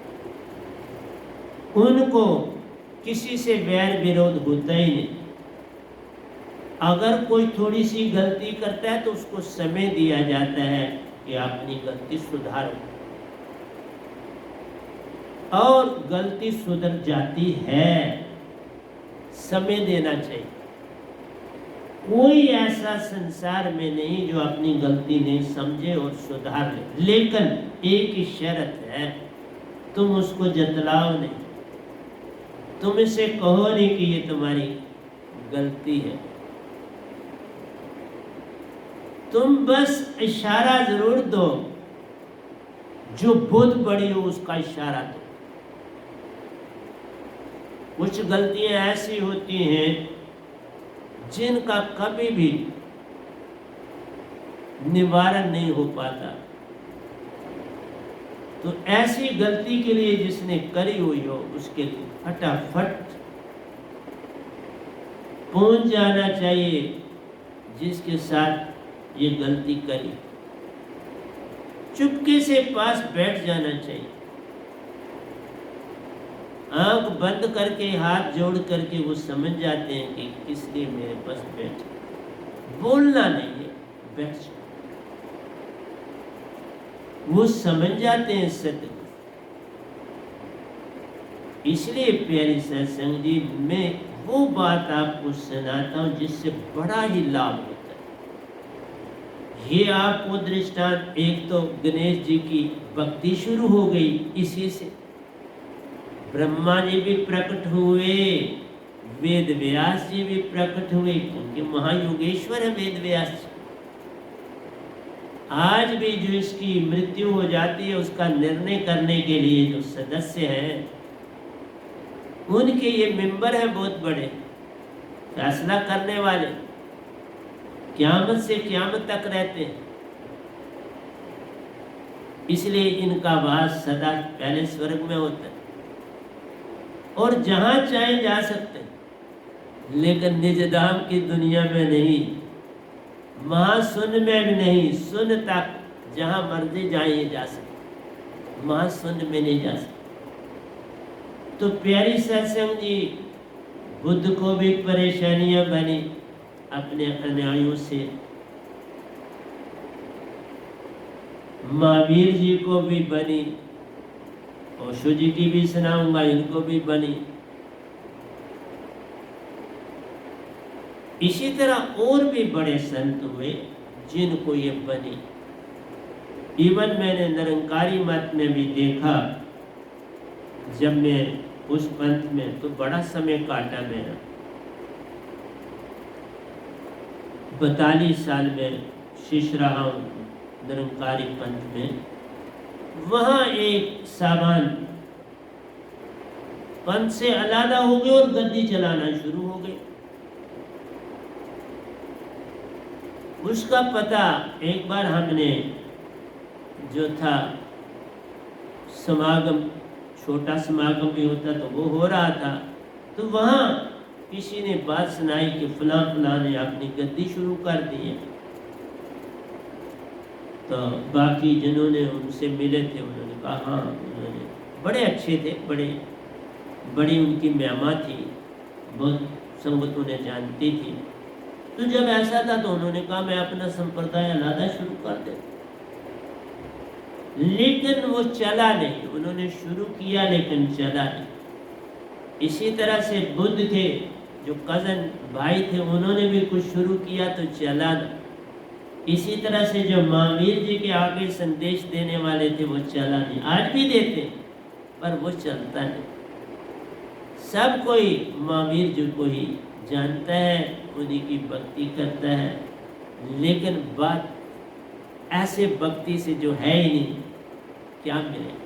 उनको किसी से वैर विरोध होता ही नहीं। अगर कोई थोड़ी सी गलती करता है तो उसको समय दिया जाता है कि अपनी गलती सुधारो, और गलती सुधर जाती है, समय देना चाहिए। कोई ऐसा संसार में नहीं जो अपनी गलती नहीं समझे और सुधार ले, लेकिन एक ही शर्त है, तुम उसको जतलाओ नहीं, तुम इसे कहो नहीं कि ये तुम्हारी गलती है, तुम बस इशारा जरूर दो, जो बुद्ध बड़ी हो उसका इशारा दो। कुछ गलतियां ऐसी होती हैं जिनका कभी भी निवारण नहीं हो पाता, तो ऐसी गलती के लिए जिसने करी हुई हो उसके लिए फटाफट पहुंच जाना चाहिए जिसके साथ ये गलती करी, चुपके से पास बैठ जाना चाहिए, आंख बंद करके हाथ जोड़ करके वो समझ जाते हैं कि किस लिए मेरे पास बैठे, बोलना नहीं है, बैठ जाओ। वो समझ जाते हैं सत्य। इसलिए प्यारी सत्संग जी, मैं वो बात आपको सुनाता हूं जिससे बड़ा ही लाभ होता है। ये आपको दृष्टांत, एक तो गणेश जी की भक्ति शुरू हो गई इसी से, ब्रह्मा जी भी प्रकट हुए, वेद व्यास जी भी प्रकट हुए, क्योंकि महायोगेश्वर है वेद व्यास जी। आज भी जो इसकी मृत्यु हो जाती है उसका निर्णय करने के लिए जो सदस्य हैं, उनके ये मेंबर हैं बहुत बड़े, फैसला करने वाले, क़यामत से क़यामत तक रहते हैं। इसलिए इनका वास सदा पहले स्वर्ग में होता है और जहां चाहे जा सकते हैं, लेकिन निजधाम की दुनिया में नहीं, महाशून्य में भी नहीं, शून्य तक जहां मर्जी जाए जा सकते, महाशून्य में नहीं जा सकते। तो प्यारी सत्संग जी, बुद्ध को भी परेशानियां बनी अपने अनुयायियों से, महावीर जी को भी बनी, ओशो जी की भी सुनाऊंगा, इनको भी बनी। इसी तरह और भी बड़े संत हुए जिनको ये बनी। इवन मैंने निरंकारी मत में भी देखा, जब मैं उस पंथ में, तो बड़ा समय काटा मेरा, 42 साल में शिष्य रहा हूँ निरंकारी पंथ में। वहाँ एक सामान पंथ से अलग हो गए और गद्दी चलाना शुरू हो गए। उसका पता एक बार हमने जो था समागम, छोटा समागम भी होता तो वो हो रहा था, तो वहाँ किसी ने बात सुनाई कि फलां फलां ने अपनी गद्दी शुरू कर दी है। तो बाकी जिन्होंने उनसे मिले थे उन्होंने कहा हाँ, उन्होंने बड़े अच्छे थे, बड़ी उनकी महिमा थी, बहुत संगत उन्हें जानती थी। तो जब ऐसा था तो उन्होंने कहा मैं अपना संप्रदाय अलग शुरू कर दे, लेकिन वो चला नहीं। उन्होंने शुरू किया लेकिन चला नहीं। इसी तरह से बुद्ध के जो कजन भाई थे उन्होंने भी कुछ शुरू किया तो चला ना। इसी तरह से जो महावीर जी के आगे संदेश देने वाले थे वो चला नहीं, आज भी देते पर वो चलता नहीं। सब कोई महावीर जी को ही जानता है, उन्हीं की भक्ति करता है, लेकिन बात ऐसे भक्ति से जो है ही नहीं, क्या मिलेगा?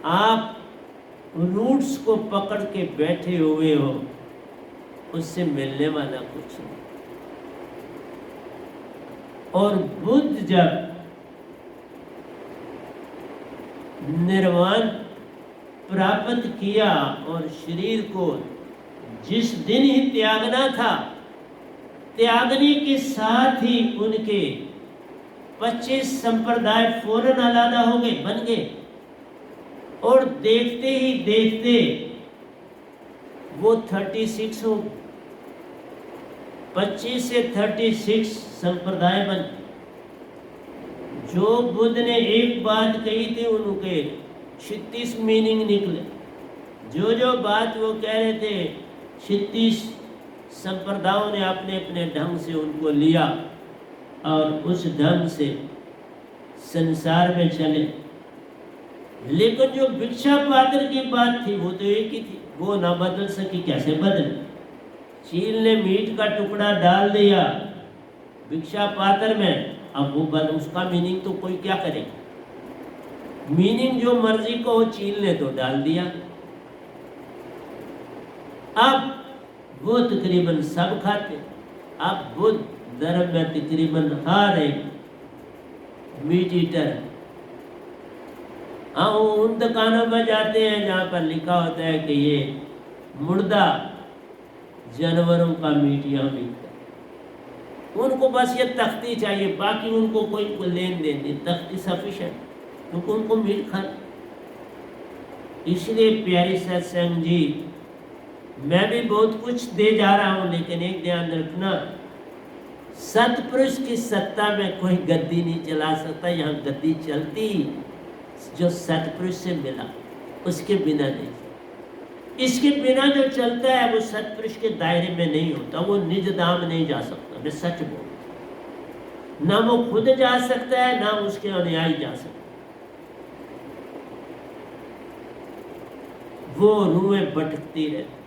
आप रूट्स को पकड़ के बैठे हुए हो, उससे मिलने वाला कुछ नहीं। और बुद्ध जब निर्वाण प्राप्त किया और शरीर को जिस दिन ही त्यागना था, त्यागने के साथ ही उनके 25 संप्रदाय फौरन अलग हो गए, बन गए। और देखते ही देखते वो 36 हो, 25 से 36 संप्रदाय बन। जो बुद्ध ने एक बात कही थी, उनके 36 मीनिंग निकले। जो जो बात वो कह रहे थे, 36 संप्रदायों ने अपने अपने ढंग से उनको लिया और उस ढंग से संसार में चले। लेकिन जो भिक्षा पात्र की बात थी वो तो एक ही थी, वो ना बदल सकी। कैसे बदल? चील ने मीट का टुकड़ा डाल दिया भिक्षा पात्र में, अब वो बदल, उसका मीनिंग तो कोई क्या करेगा? मीनिंग जो मर्जी को हो, चील ने तो डाल दिया। अब वो तकरीबन सब खाते। अब बुद्ध धर्म में तकरीबन हर एक मीट ईटर, हाँ, वो उन दुकानों पर जाते हैं जहाँ पर लिखा होता है कि ये मुर्दा जानवरों का मीट यहाँ मिलता है। उनको बस ये तख्ती चाहिए, बाकी उनको कोई लेन देन नहीं, तख्ती सफिशिएंट, क्योंकि उनको मीट खाना। इसलिए प्यारी सत्संग जी, मैं भी बहुत कुछ दे जा रहा हूँ, लेकिन एक ध्यान रखना, सतपुरुष की सत्ता में कोई गद्दी नहीं चला सकता। यहाँ गद्दी चलती जो सतपुरुष से मिला, उसके बिना नहीं। इसके बिना जो चलता है वो सतपुरुष के दायरे में नहीं होता, वो निज धाम नहीं जा सकता। मैं सच बोल, ना वो खुद जा सकता है, ना उसके अनुयायी जा सकते। वो रूहें भटकती रहती,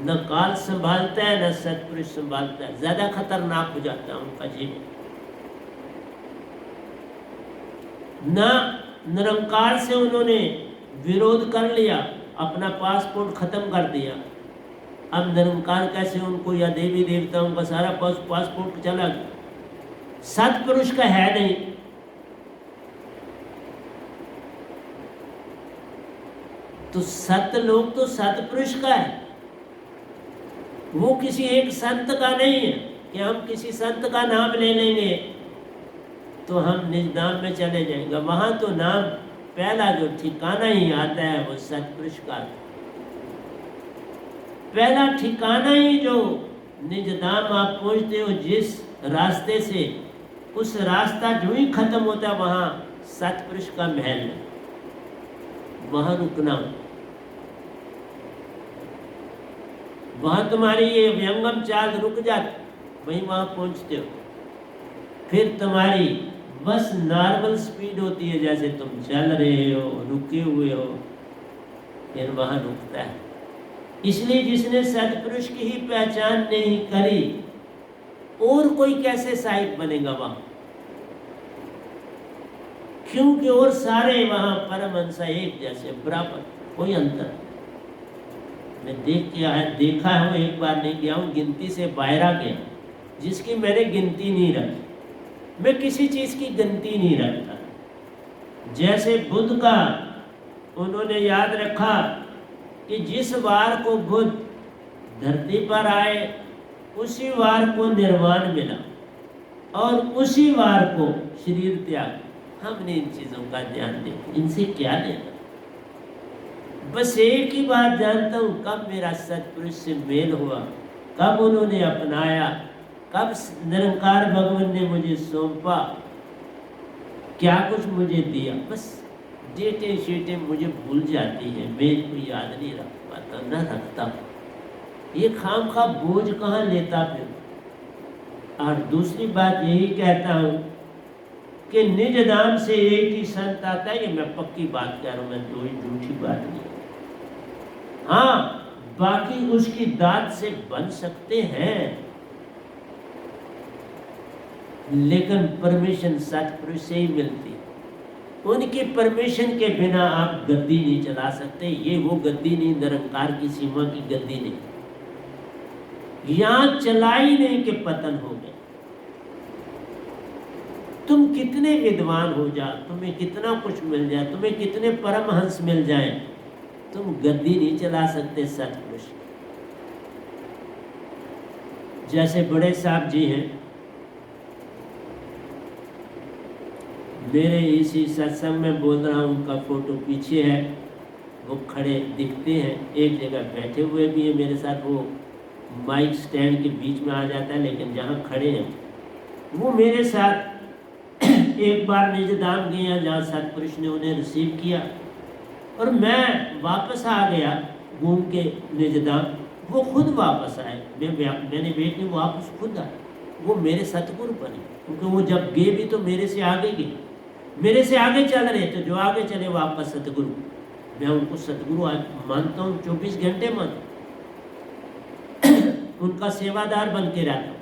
न काल संभालता है, न सतपुरुष संभालता है। ज्यादा खतरनाक हो जाता है उनका जीवन। ना निरंकार से उन्होंने विरोध कर लिया, अपना पासपोर्ट खत्म कर दिया। अब निरंकार कैसे उनको, या देवी देवताओं का सारा पासपोर्ट चला गया, सतपुरुष का है नहीं। तो सत लोग तो सतपुरुष का है, वो किसी एक संत का नहीं है कि हम किसी संत का नाम ले लेंगे तो हम निज नाम में चले जाएंगे। वहां तो नाम पहला जो ठिकाना ही आता है वो सतपुरुष का। पहला ठिकाना ही जो निज धाम आप पहुंचते हो जिस रास्ते से, उस रास्ता जो ही खत्म होता है वहां सतपुरुष का महल है, वहां रुकना। वहां तुम्हारी ये व्यंगम चाल रुक जाती, वहीं वहां पहुंचते हो। फिर तुम्हारी बस नॉर्मल स्पीड होती है, जैसे तुम चल रहे हो, रुके हुए हो, फिर वहां रुकता है। इसलिए जिसने सतपुरुष की ही पहचान नहीं करी, और कोई कैसे साहिब बनेगा वहां? क्योंकि और सारे वहां परमहंस एक जैसे, बराबर, कोई अंतर। मैं देखा है, एक बार नहीं गया हूँ, गिनती से बाहर आ गया, जिसकी मैंने गिनती नहीं रखी। मैं किसी चीज की गिनती नहीं रखता। जैसे बुद्ध का उन्होंने याद रखा कि जिस वार को बुद्ध धरती पर आए उसी वार को निर्वाण मिला और उसी वार को शरीर त्याग। हमने इन चीजों का ध्यान दें, इनसे क्या लेना। बस एक ही बात जानता हूँ, कब मेरा सतपुरुष से मेल हुआ, कब उन्होंने अपनाया, कब निरंकार भगवान ने मुझे सौंपा, क्या कुछ मुझे दिया। बस डेटें शीटें मुझे भूल जाती है, मैं इनको याद नहीं रख पाता, न रखता। ये खामखा बोझ कहाँ लेता फिर। और दूसरी बात यही कहता हूँ कि निज धाम से एक ही संत आता है, ये मैं पक्की बात कह रहा हूँ, मैं कोई झूठी बात नहीं। हाँ, बाकी उसकी दात से बन सकते हैं, लेकिन परमिशन सतपुरुष से ही मिलती। उनकी परमिशन के बिना आप गद्दी नहीं चला सकते। ये वो गद्दी नहीं, निरंकार की सीमा की गद्दी नहीं। यहां चलाई नहीं कि पतन हो गए। तुम कितने विद्वान हो जा, तुम्हें कितना कुछ मिल जाए, तुम्हें कितने परमहंस मिल जाए, तुम गद्दी नहीं चला सकते सतपुरुष। जैसे बड़े साहब जी हैं, मेरे इसी सत्संग में बोल रहा हूँ, उनका फोटो पीछे है, वो खड़े दिखते हैं, एक जगह बैठे हुए भी हैं मेरे साथ। वो माइक स्टैंड के बीच में आ जाता है, लेकिन जहाँ खड़े हैं वो मेरे साथ एक बार निजधाम गया जहाँ सतपुरुष ने उन्हें रिसीव किया, और मैं वापस आ गया घूम के निजधाम। वो खुद वापस आए, मैंने वेट नहीं, वापस खुद आए। वो मेरे सतगुरु बने, क्योंकि वो जब गए भी तो मेरे से आगे गए, मेरे से आगे चल रहे, तो जो आगे चले वापस सतगुरु। मैं उनको सतगुरु आज मानता हूँ, 24 घंटे मानता हूँ। उनका सेवादार बन के रहता हूँ।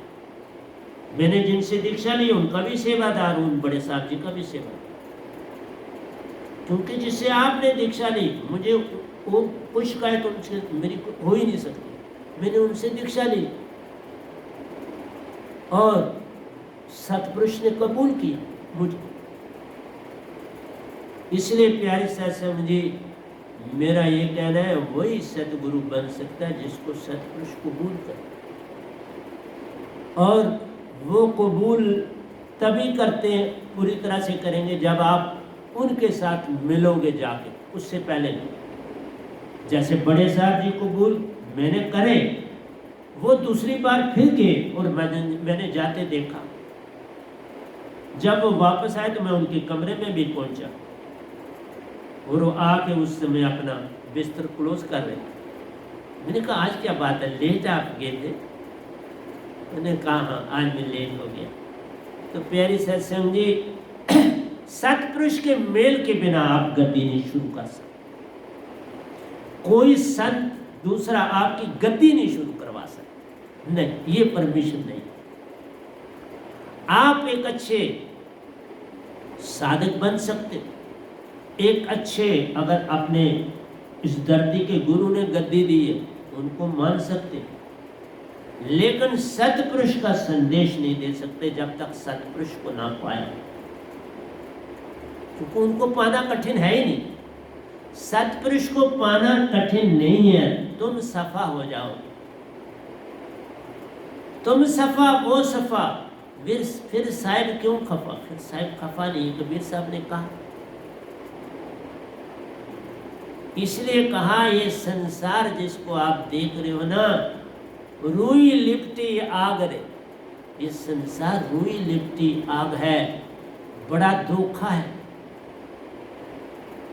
मैंने जिनसे दीक्षा ली उनका भी सेवादार हूँ, बड़े साहब जी का भी सेवादार। क्योंकि जिससे आपने दीक्षा ली, मुझे वो कुछ शिकायत उनसे मेरी हो ही नहीं सकती। मैंने उनसे दीक्षा ली और सतपुरुष ने कबूल किया मुझे। इसलिए प्यारे सत्संग जी, मेरा ये कहना है, वही सतगुरु बन सकता है जिसको सतपुरुष कबूल करे। और वो कबूल तभी करते हैं, पूरी तरह से करेंगे जब आप उनके साथ मिलोगे जाके, उससे पहले नहीं। जैसे बड़े साहब जी कबूल मैंने करे, वो दूसरी बार फिर गए और मैंने जाते देखा। जब वो वापस आए तो मैं उनके कमरे में भी पहुंचा, और वो आके उस समय अपना बिस्तर क्लोज कर रहे थे। मैंने कहा आज क्या बात है, लेट आप गए थे? मैंने कहा हाँ, आज मैं लेट हो गया। तो प्यारी सत्संग जी, सतपुरुष के मेल के बिना आप गद्दी नहीं शुरू कर सकते। कोई संत दूसरा आपकी गद्दी नहीं शुरू करवा सकता, नहीं, ये परमिशन नहीं। आप एक अच्छे साधक बन सकते, एक अच्छे, अगर अपने इस धरती के गुरु ने गद्दी दी है उनको मान सकते, लेकिन सतपुरुष का संदेश नहीं दे सकते जब तक सतपुरुष को ना पाए, क्योंकि उनको पाना कठिन है ही नहीं। सतपुरुष को पाना कठिन नहीं है, तुम सफा हो जाओ, तुम सफा वो सफा। फिर साहिब क्यों खफा? फिर साहिब खफा नहीं, कबीर साहब ने कहा। इसलिए कहा, ये संसार जिसको आप देख रहे हो ना, रूई लिपटी आग रे, ये संसार रूई लिपटी आग है, बड़ा धोखा है।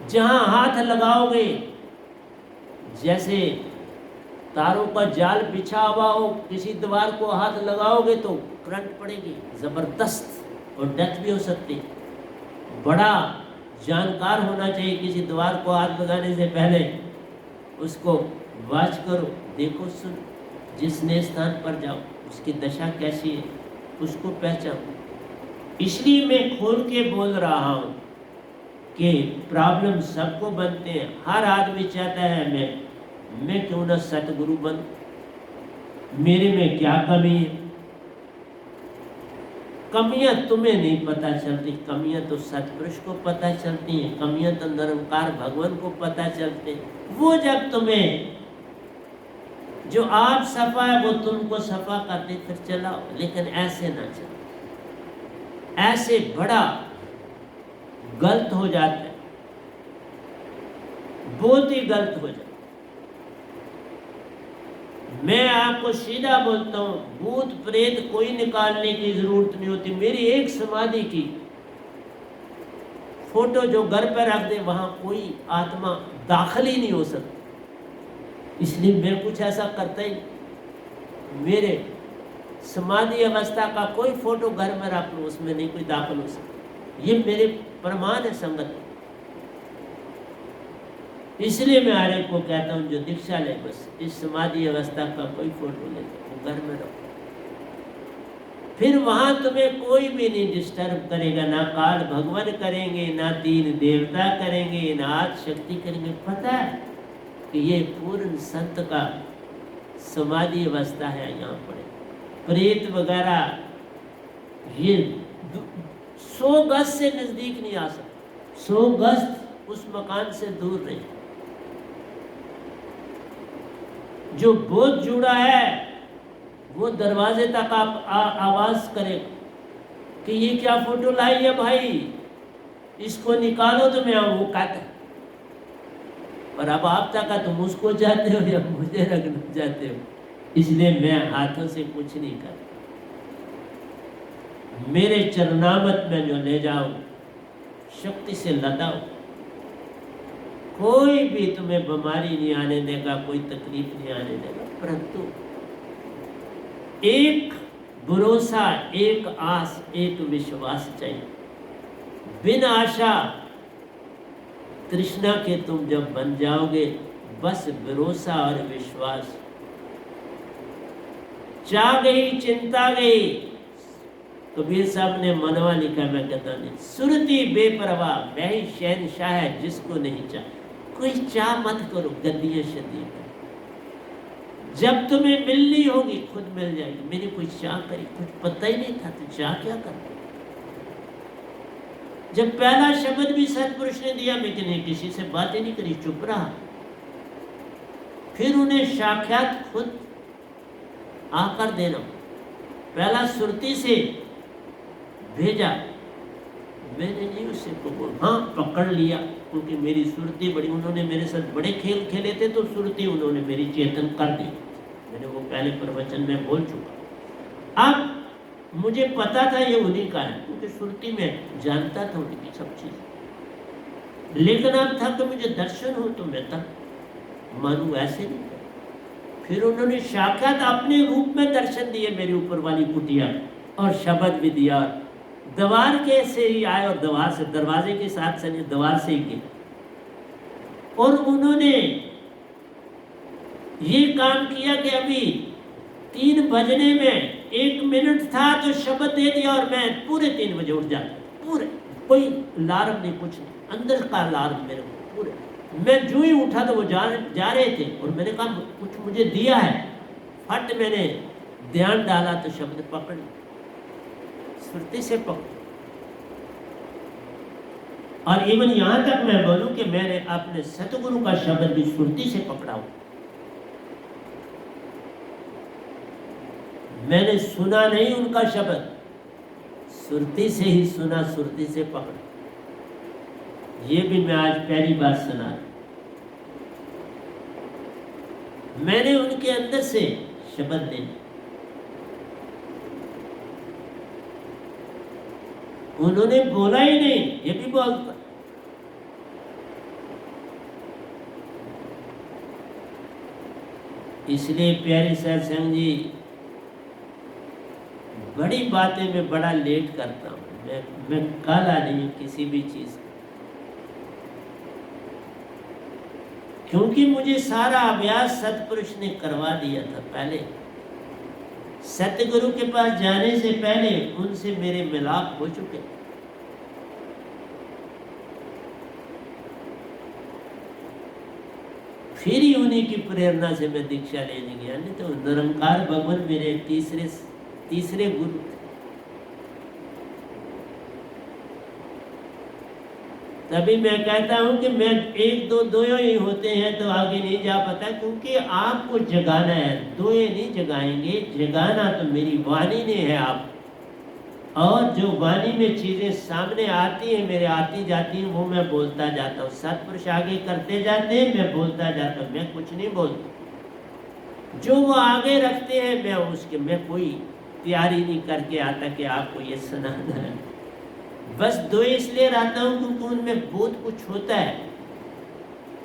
जहां हाथ लगाओगे, जैसे तारों का जाल बिछा हुआ हो, किसी दीवार को हाथ लगाओगे तो करंट पड़ेगी जबरदस्त, और डेथ भी हो सकती है। बड़ा जानकार होना चाहिए, किसी दीवार को हाथ लगाने से पहले उसको वाच करो, देखो, सुन, जिस नए स्थान पर जाओ उसकी दशा कैसी है उसको पहचानो। इसलिए मैं खोल के बोल रहा हूँ कि प्रॉब्लम सबको बनते हैं। हर आदमी चाहता है मैं क्यों ना सतगुरु बन, मेरे में क्या कमी है। कमियां तुम्हें नहीं पता चलती, कमियां तो सतपुरुष को पता चलती हैं, कमियां तो निरंकार भगवान को पता चलते हैं। वो जब तुम्हें, जो आप सफा है वो तुमको सफा करते, फिर चलाओ, लेकिन ऐसे ना चलो, ऐसे बड़ा गलत हो जाता है, बहुत ही गलत हो जाता है। मैं आपको सीधा बोलता हूँ, भूत प्रेत कोई निकालने की जरूरत नहीं होती। मेरी एक समाधि की फोटो जो घर पर रख दे, वहां कोई आत्मा दाखिल ही नहीं हो सकती। इसलिए मैं कुछ ऐसा करता ही, मेरे समाधि अवस्था का कोई फोटो घर में रख लो, उसमें नहीं कोई दाखिल हो सकता। ये मेरे प्रमाण है संगत। इसलिए मैं हर एक को कहता हूँ जो दीक्षा ले, बस इस समाधि अवस्था का कोई फोटो ले वो घर में रखो, फिर वहां तुम्हें कोई भी नहीं डिस्टर्ब करेगा, ना काल भगवान करेंगे, ना तीन देवता करेंगे, ना आद शक्ति करेंगे। पता है कि ये पूर्ण संत का समाधि अवस्था है। यहाँ पर प्रेत वगैरह ये 100 गज से नजदीक नहीं आ सकते, 100 गज उस मकान से दूर रहे। जो बोध जुड़ा है वो दरवाजे तक आप आवाज करे कि ये क्या फोटो लाई है भाई, इसको निकालो तो मैं वो कहता है। और अब आप तक तुम उसको चाहते हो या मुझे रखना चाहते हो, इसलिए मैं हाथों से कुछ नहीं करता। मेरे चरणामत में जो ले जाओ, शक्ति से लदाओ, कोई भी तुम्हें बीमारी नहीं आने देगा, कोई तकलीफ नहीं आने देगा। परंतु एक भरोसा, एक आस, एक विश्वास चाहिए। बिन आशा तृष्णा के तुम जब बन जाओगे, बस भरोसा और विश्वास। चाह गई चिंता गई। कबीर साहब ने मनवा लिखा, मैं कहता नहीं, सुरती बेपरवाह वही शहनशाह है जिसको नहीं चाह। कोई चाह मत करो गद्दियां शदी कर, जब तुम्हें मिलनी होगी खुद मिल जाएगी। मैंने कोई चाह करी, कुछ पता ही नहीं था, तो चाह क्या कर। जब पहला शब्द भी सतपुरुष ने दिया, मैं किसी से बातें नहीं करी, चुप रहा। फिर उन्हें साक्षात खुद आकर देना, पहला सुरती से भेजा, मैंने नहीं उससे कबूल, हाँ पकड़ लिया, क्योंकि मेरी सुरती बड़ी, उन्होंने मेरे साथ बड़े खेल खेले थे, तो सुरती उन्होंने मेरी चेतन कर दी। मैंने वो पहले प्रवचन में बोल चुका। अब मुझे पता था ये उन्हीं का है, क्योंकि सुरती में जानता था उनकी सब चीज। लेकिन अब था कि मुझे दर्शन हो तो मैं तब मानू, ऐसे नहीं। फिर उन्होंने साक्षात अपने रूप में दर्शन दिए मेरे ऊपर वाली कुटिया, और शब्द भी दिया। द्वार के से ही आए, और द्वार से, दरवाजे के साथ से नहीं, द्वार से ही गए। और उन्होंने ये काम किया कि अभी 3 बजने में 1 मिनट था तो शब्द दे दिया, और मैं पूरे 3 बजे उठ जाता, पूरे, कोई अलार्म नहीं, कुछ नहीं, अंदर का अलार्म मेरे को पूरे। मैं जो ही उठा तो वो जा रहे थे, और मैंने कहा कुछ मुझे दिया है, फट मैंने ध्यान डाला तो शब्द पकड़, सुरती से पकड़। और इवन यहां तक मैं बोलूं कि मैंने अपने सतगुरु का शब्द भी सुरती से पकड़ा हूं। मैंने सुना नहीं उनका शब्द, सुरती से ही सुना, सुरती से पकड़ा। ये भी मैं आज पहली बार सुना। मैंने उनके अंदर से शब्द ले, उन्होंने बोला ही नहीं, ये भी बोलता। इसलिए प्यारे सत्संग जी, बड़ी बातें में बड़ा लेट करता हूं। मैं काला नहीं किसी भी चीज, क्योंकि मुझे सारा अभ्यास सतपुरुष ने करवा दिया था। पहले सतगुरु के पास जाने से पहले उनसे मेरे मिलाप हो चुके। फिर ही उन्हीं की प्रेरणा से मैं दीक्षा लेने गया, नहीं तो निरंकार भगवान मेरे तीसरे गुरु थे। तभी मैं कहता हूं कि मैं 1 2 दो ही होते हैं तो आगे नहीं जा पाता, क्योंकि आपको जगाना है, 2 नहीं जगाएंगे, जगाना तो मेरी वाणी ने है आप। और जो वाणी में चीजें सामने आती हैं, मेरे आती जाती हैं, वो मैं बोलता जाता हूँ। सतपुरुष आगे करते जाते हैं, मैं बोलता जाता हूँ, मैं कुछ नहीं बोलता। जो वो आगे रखते हैं मैं कोई तैयारी नहीं करके आता कि आपको ये सुनाना है। बस 2 इसलिए रहता हूँ क्योंकि उनमें बहुत कुछ होता है,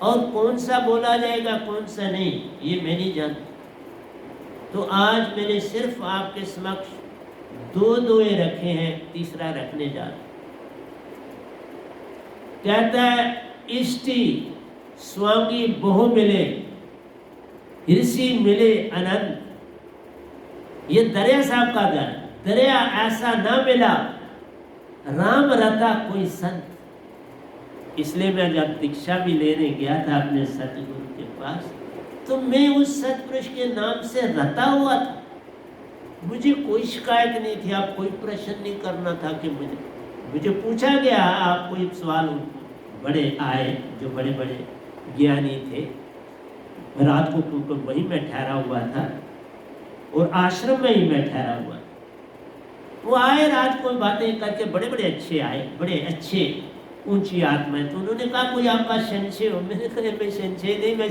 और कौन सा बोला जाएगा कौन सा नहीं ये मैं नहीं जानता। तो आज मैंने सिर्फ आपके समक्ष 2 रखे हैं, तीसरा रखने जा रहा। कहता है, इष्टि स्वांगी बहु मिले, ऋषि मिले अनंत। ये दरिया साहब का गाना, दरिया ऐसा ना मिला, राम रता कोई संत। इसलिए मैं जब दीक्षा भी लेने गया था अपने सतगुरु के पास, तो मैं उस सतपुरुष के नाम से रता हुआ था। मुझे कोई शिकायत नहीं थी, आप कोई प्रश्न नहीं करना था कि मुझे पूछा गया, आप कोई सवाल, बड़े आए जो बड़े बड़े ज्ञानी थे। रात को वहीं मैं ठहरा हुआ था और आश्रम में ही मैं ठहरा हुआ। वो आए रात को, बातें करके बड़े बड़े अच्छे आए, बड़े अच्छे ऊंची आत्माएं। तो उन्होंने कहा कोई आपका संशय हो? मैंने कहा मैं संशय नहीं, मैं